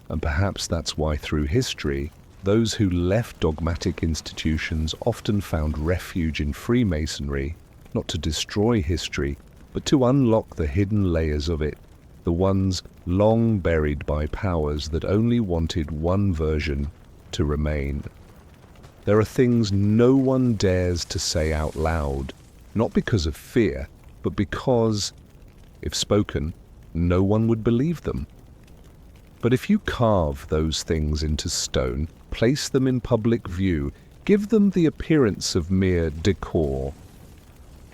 And perhaps that's why through history, those who left dogmatic institutions often found refuge in Freemasonry, not to destroy history, but to unlock the hidden layers of it, the ones long buried by powers that only wanted one version to remain. There are things no one dares to say out loud, not because of fear, but because, if spoken, no one would believe them. But if you carve those things into stone, place them in public view, give them the appearance of mere decor,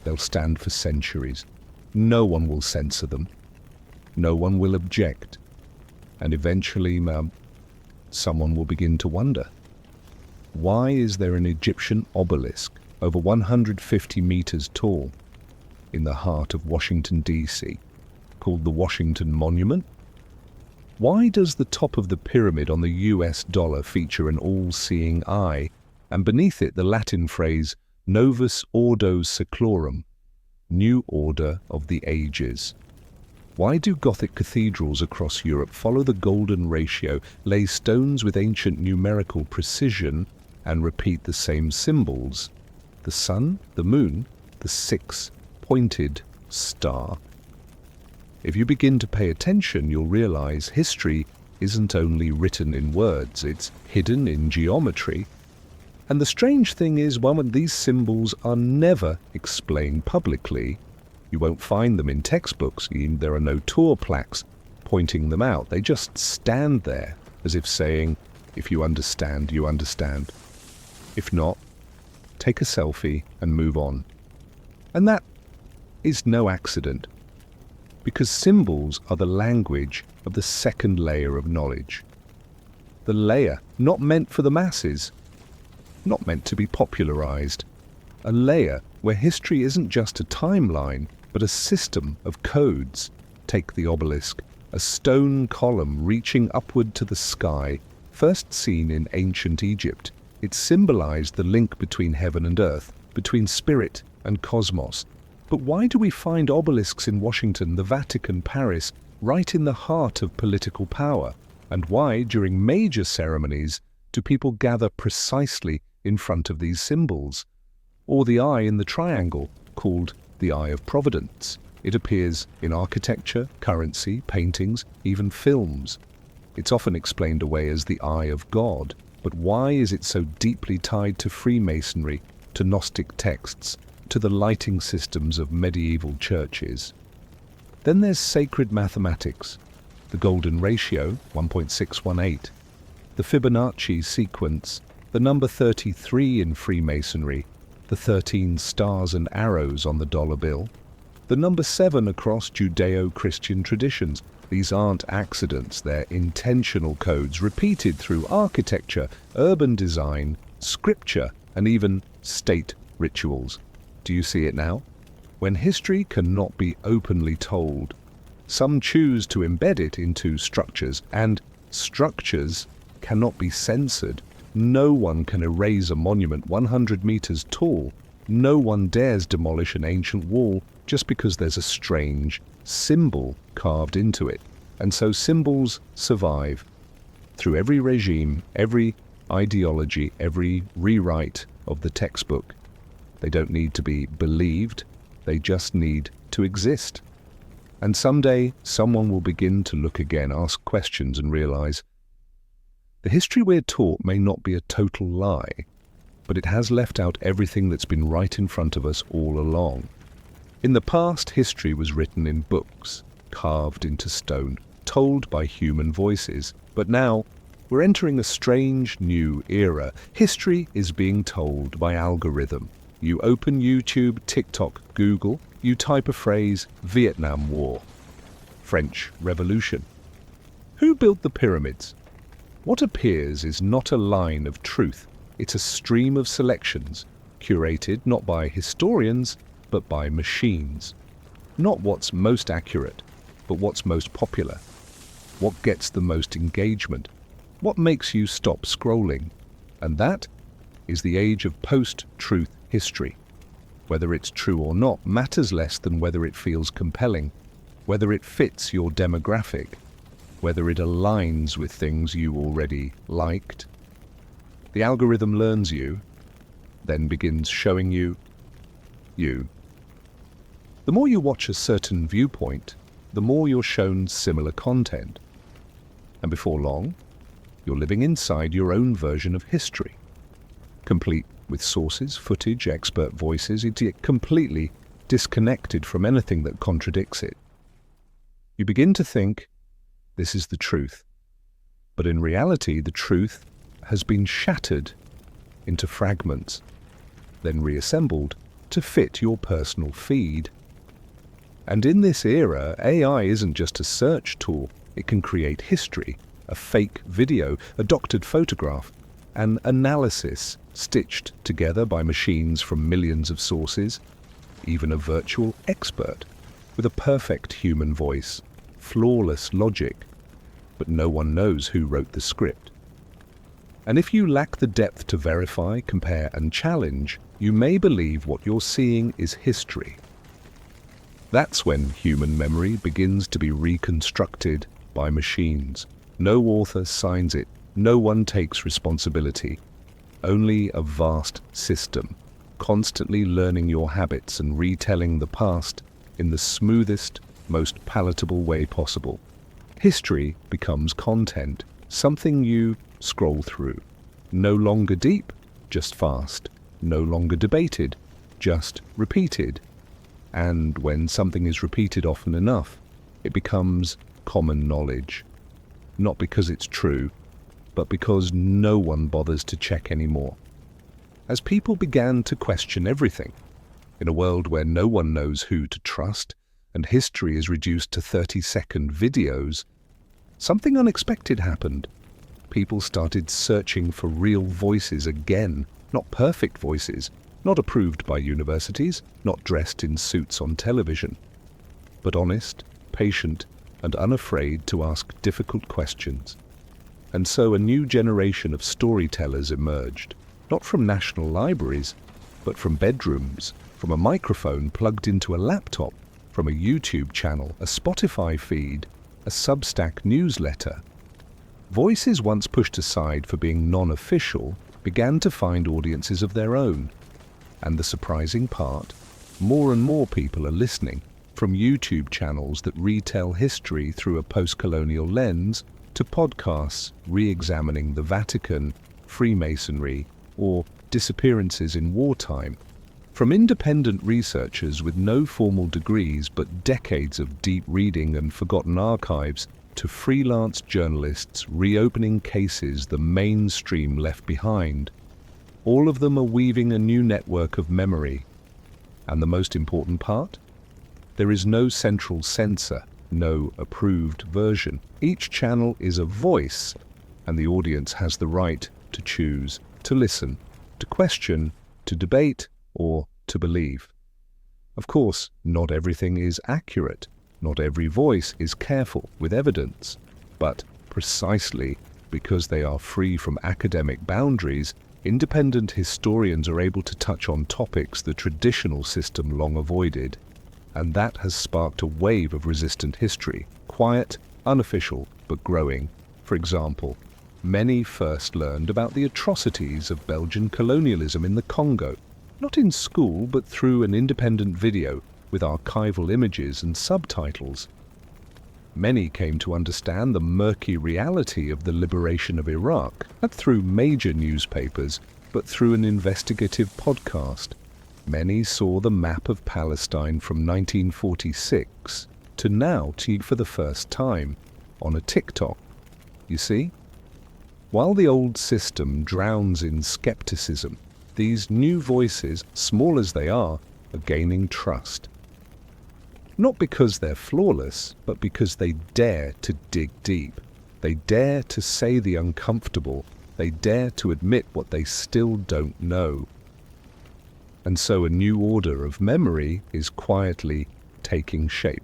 they'll stand for centuries. No one will censor them. No one will object. And eventually, someone will begin to wonder, why is there an Egyptian obelisk over 150 meters tall in the heart of Washington, D.C., called the Washington Monument? Why does the top of the pyramid on the US dollar feature an all-seeing eye, and beneath it the Latin phrase Novus Ordo Seclorum, New Order of the Ages? Why do Gothic cathedrals across Europe follow the golden ratio, lay stones with ancient numerical precision, and repeat the same symbols? The sun, the moon, the six-pointed star. If you begin to pay attention, you'll realize history isn't only written in words, it's hidden in geometry. And the strange thing is, when these symbols are never explained publicly. You won't find them in textbooks. There are no tour plaques pointing them out. They just stand there as if saying, if you understand, you understand. If not, take a selfie and move on. And that is no accident, because symbols are the language of the second layer of knowledge. The layer not meant for the masses, not meant to be popularized. A layer where history isn't just a timeline, but a system of codes. Take the obelisk, a stone column reaching upward to the sky, first seen in ancient Egypt. It symbolized the link between heaven and earth, between spirit and cosmos. But why do we find obelisks in Washington, the Vatican, Paris, right in the heart of political power? And why, during major ceremonies, do people gather precisely in front of these symbols? Or the eye in the triangle, called the Eye of Providence. It appears in architecture, currency, paintings, even films. It's often explained away as the Eye of God. But why is it so deeply tied to Freemasonry, to Gnostic texts, to the lighting systems of medieval churches? Then there's sacred mathematics, the golden ratio, 1.618, the Fibonacci sequence, the number 33 in Freemasonry, the 13 stars and arrows on the dollar bill, the number 7 across Judeo-Christian traditions. These aren't accidents, they're intentional codes repeated through architecture, urban design, scripture, and even state rituals. Do you see it now? When history cannot be openly told, some choose to embed it into structures, and structures cannot be censored. No one can erase a monument 100 meters tall. No one dares demolish an ancient wall just because there's a strange symbol carved into it. And so symbols survive through every regime, every ideology, every rewrite of the textbook. They don't need to be believed, they just need to exist. And someday, someone will begin to look again, ask questions, and realize the history we're taught may not be a total lie, but it has left out everything that's been right in front of us all along. In the past, history was written in books, carved into stone, told by human voices. But now, we're entering a strange new era. History is being told by algorithm. You open YouTube, TikTok, Google, you type a phrase, Vietnam War, French Revolution. Who built the pyramids? What appears is not a line of truth. It's a stream of selections, curated not by historians, but by machines. Not what's most accurate, but what's most popular. What gets the most engagement? What makes you stop scrolling? And that is the age of post-truth history. Whether it's true or not matters less than whether it feels compelling, whether it fits your demographic, whether it aligns with things you already liked. The algorithm learns you, then begins showing you you. The more you watch a certain viewpoint, the more you're shown similar content. And before long, you're living inside your own version of history, complete with sources, footage, expert voices. It's completely disconnected from anything that contradicts it. You begin to think, this is the truth. But in reality, the truth has been shattered into fragments, then reassembled to fit your personal feed. And in this era, AI isn't just a search tool. It can create history, a fake video, a doctored photograph, an analysis stitched together by machines from millions of sources, even a virtual expert with a perfect human voice, flawless logic, but no one knows who wrote the script. And if you lack the depth to verify, compare, and challenge, you may believe what you're seeing is history. That's when human memory begins to be reconstructed by machines. No author signs it, no one takes responsibility. Only a vast system, constantly learning your habits and retelling the past in the smoothest, most palatable way possible. History becomes content, something you scroll through. No longer deep, just fast, no longer debated, just repeated. And when something is repeated often enough, it becomes common knowledge. Not because it's true, but because no one bothers to check anymore. As people began to question everything, in a world where no one knows who to trust and history is reduced to 30-second videos, something unexpected happened. People started searching for real voices again, not perfect voices, not approved by universities, not dressed in suits on television, but honest, patient, and unafraid to ask difficult questions. And so a new generation of storytellers emerged, not from national libraries, but from bedrooms, from a microphone plugged into a laptop, from a YouTube channel, a Spotify feed, a Substack newsletter. Voices once pushed aside for being non-official began to find audiences of their own. And the surprising part, more and more people are listening, from YouTube channels that retell history through a post-colonial lens to podcasts re-examining the Vatican, Freemasonry, or disappearances in wartime. From independent researchers with no formal degrees but decades of deep reading and forgotten archives to freelance journalists reopening cases the mainstream left behind, all of them are weaving a new network of memory. And the most important part? There is no central censor, no approved version. Each channel is a voice, and the audience has the right to choose, to listen, to question, to debate, or to believe. Of course, not everything is accurate. Not every voice is careful with evidence. But precisely because they are free from academic boundaries, independent historians are able to touch on topics the traditional system long avoided. And that has sparked a wave of resistant history, quiet, unofficial, but growing. For example, many first learned about the atrocities of Belgian colonialism in the Congo, not in school but through an independent video with archival images and subtitles. Many came to understand the murky reality of the liberation of Iraq, not through major newspapers, but through an investigative podcast. Many saw the map of Palestine from 1946 to now for the first time on a TikTok. You see? While the old system drowns in skepticism, these new voices, small as they are gaining trust. Not because they're flawless, but because they dare to dig deep. They dare to say the uncomfortable. They dare to admit what they still don't know. And so a new order of memory is quietly taking shape.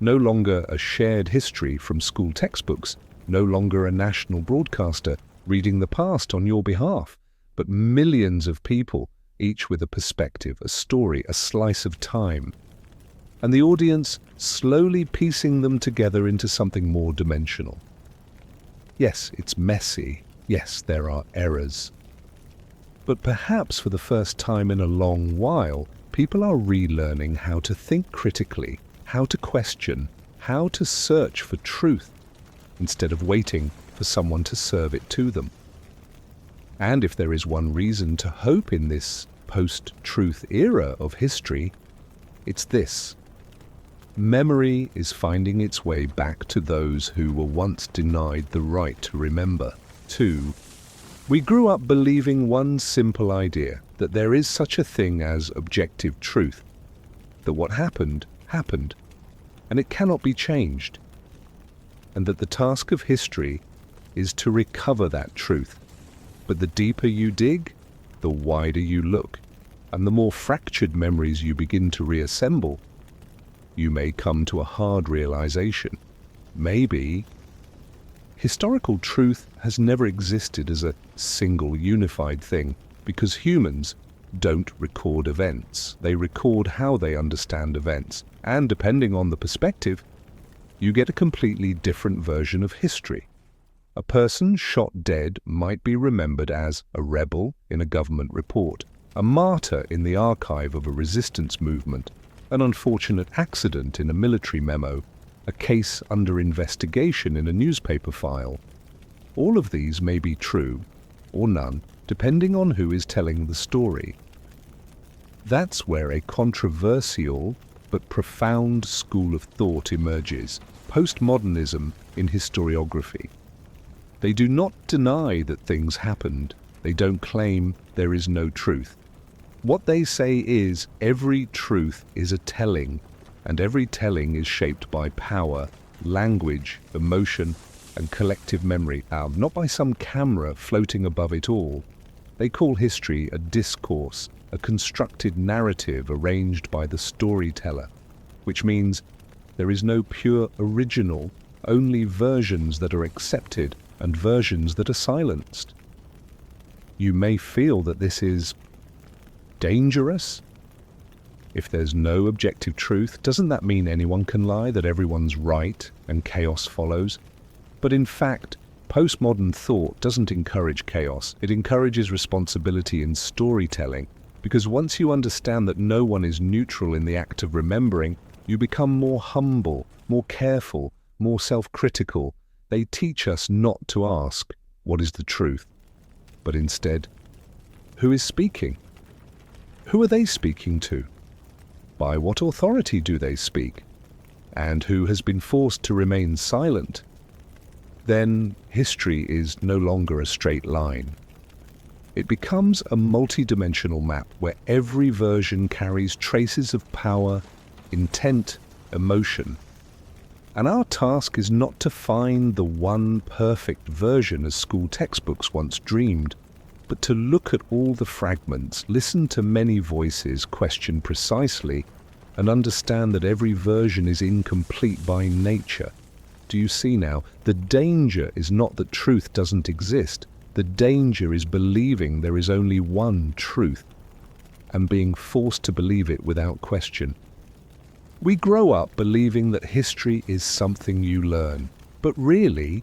No longer a shared history from school textbooks, no longer a national broadcaster reading the past on your behalf, but millions of people, each with a perspective, a story, a slice of time. And the audience slowly piecing them together into something more dimensional. Yes, it's messy. Yes, there are errors. But perhaps for the first time in a long while, people are relearning how to think critically, how to question, how to search for truth, instead of waiting for someone to serve it to them. And if there is one reason to hope in this post-truth era of history, it's this. Memory is finding its way back to those who were once denied the right to remember. 2. We grew up believing one simple idea, that there is such a thing as objective truth, that what happened, happened, and it cannot be changed, and that the task of history is to recover that truth. But the deeper you dig, the wider you look, and the more fractured memories you begin to reassemble, you may come to a hard realization. Maybe historical truth has never existed as a single unified thing, because humans don't record events. They record how they understand events, and depending on the perspective, you get a completely different version of history. A person shot dead might be remembered as a rebel in a government report, a martyr in the archive of a resistance movement, an unfortunate accident in a military memo, a case under investigation in a newspaper file. All of these may be true, or none, depending on who is telling the story. That's where a controversial but profound school of thought emerges, postmodernism in historiography. They do not deny that things happened. They don't claim there is no truth. What they say is every truth is a telling, and every telling is shaped by power, language, emotion, and collective memory, not by some camera floating above it all. They call history a discourse, a constructed narrative arranged by the storyteller, which means there is no pure original, only versions that are accepted and versions that are silenced. You may feel that this is dangerous. If there's no objective truth, doesn't that mean anyone can lie, that everyone's right and chaos follows? But in fact, postmodern thought doesn't encourage chaos. It encourages responsibility in storytelling, because once you understand that no one is neutral in the act of remembering, you become more humble, more careful, more self-critical. They teach us not to ask, what is the truth? But instead, who is speaking? Who are they speaking to? By what authority do they speak? And who has been forced to remain silent? Then history is no longer a straight line. It becomes a multi-dimensional map where every version carries traces of power, intent, emotion. And our task is not to find the one perfect version as school textbooks once dreamed, but to look at all the fragments, listen to many voices, question precisely, and understand that every version is incomplete by nature. Do you see now? The danger is not that truth doesn't exist. The danger is believing there is only one truth, and being forced to believe it without question. We grow up believing that history is something you learn, but really,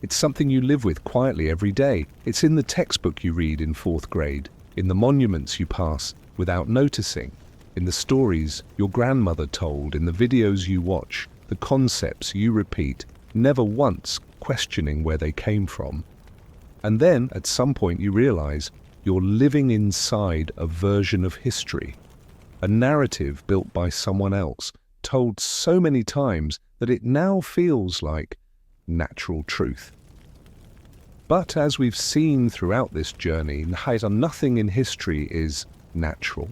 it's something you live with quietly every day. It's in the textbook you read in 4th grade, in the monuments you pass without noticing, in the stories your grandmother told, in the videos you watch, the concepts you repeat, never once questioning where they came from. And then, at some point, you realize you're living inside a version of history, a narrative built by someone else, told so many times that it now feels like natural truth. But as we've seen throughout this journey, nothing in history is natural.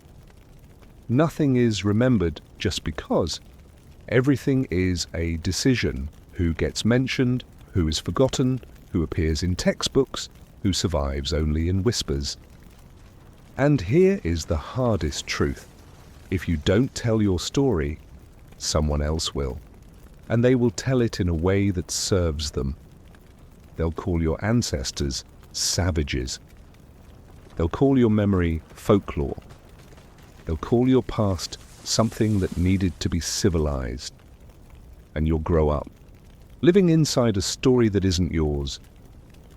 Nothing is remembered just because. Everything is a decision. Who gets mentioned, who is forgotten, who appears in textbooks, who survives only in whispers. And here is the hardest truth. If you don't tell your story, someone else will. And they will tell it in a way that serves them. They'll call your ancestors savages. They'll call your memory folklore. They'll call your past something that needed to be civilized. And you'll grow up, living inside a story that isn't yours,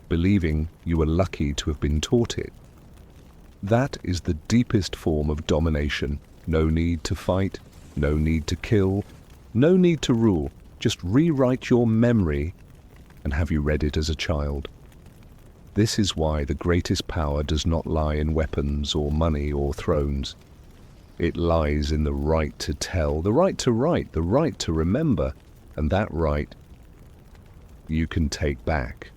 believing you were lucky to have been taught it. That is the deepest form of domination. No need to fight, no need to kill, no need to rule. Just rewrite your memory and have you read it as a child. This is why the greatest power does not lie in weapons or money or thrones. It lies in the right to tell, the right to write, the right to remember, and that right you can take back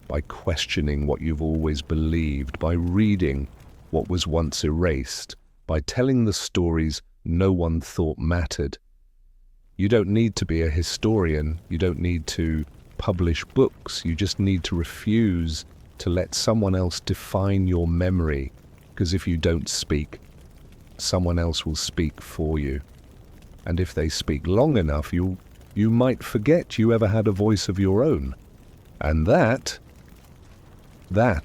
by questioning what you've always believed, by reading what was once erased, by telling the stories no one thought mattered. You don't need to be a historian, you don't need to publish books, you just need to refuse to let someone else define your memory, because if you don't speak, someone else will speak for you. And if they speak long enough, you might forget you ever had a voice of your own. And that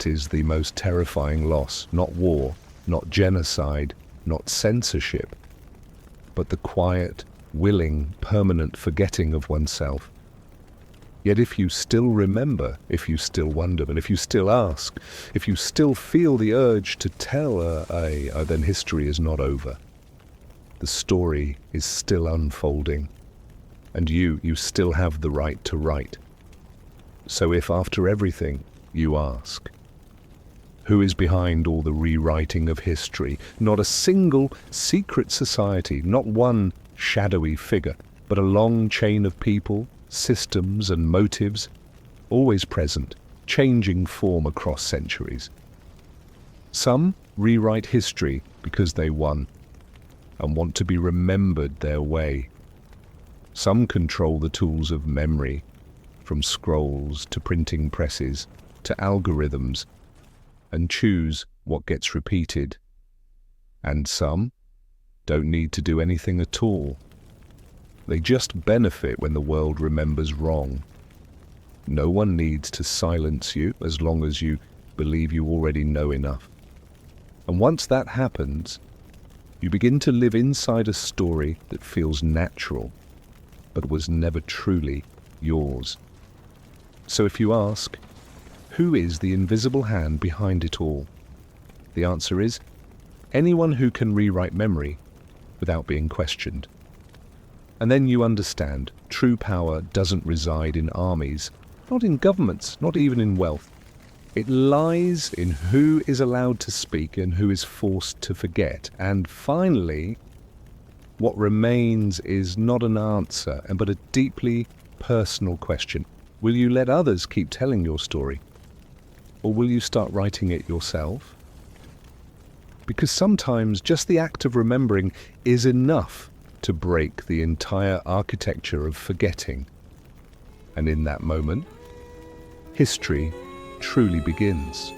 is the most terrifying loss. Not war, not genocide, not censorship, but the quiet, willing, permanent forgetting of oneself. Yet if you still remember, if you still wonder, and if you still ask, if you still feel the urge to tell, then history is not over. The story is still unfolding, and you still have the right to write. So if after everything you ask, Who is behind all the rewriting of history? Not a single secret society, not one shadowy figure, but a long chain of people, systems and motives, always present, changing form across centuries. Some rewrite history because they won and want to be remembered their way. Some control the tools of memory, from scrolls to printing presses to algorithms, and choose what gets repeated. And some don't need to do anything at all. They just benefit when the world remembers wrong. No one needs to silence you as long as you believe you already know enough. And once that happens, you begin to live inside a story that feels natural, but was never truly yours. So if you ask, who is the invisible hand behind it all? The answer is anyone who can rewrite memory without being questioned. And then you understand true power doesn't reside in armies, not in governments, not even in wealth. It lies in who is allowed to speak and who is forced to forget. And finally, what remains is not an answer, but a deeply personal question. Will you let others keep telling your story? Or will you start writing it yourself? Because sometimes just the act of remembering is enough to break the entire architecture of forgetting. And in that moment, history truly begins.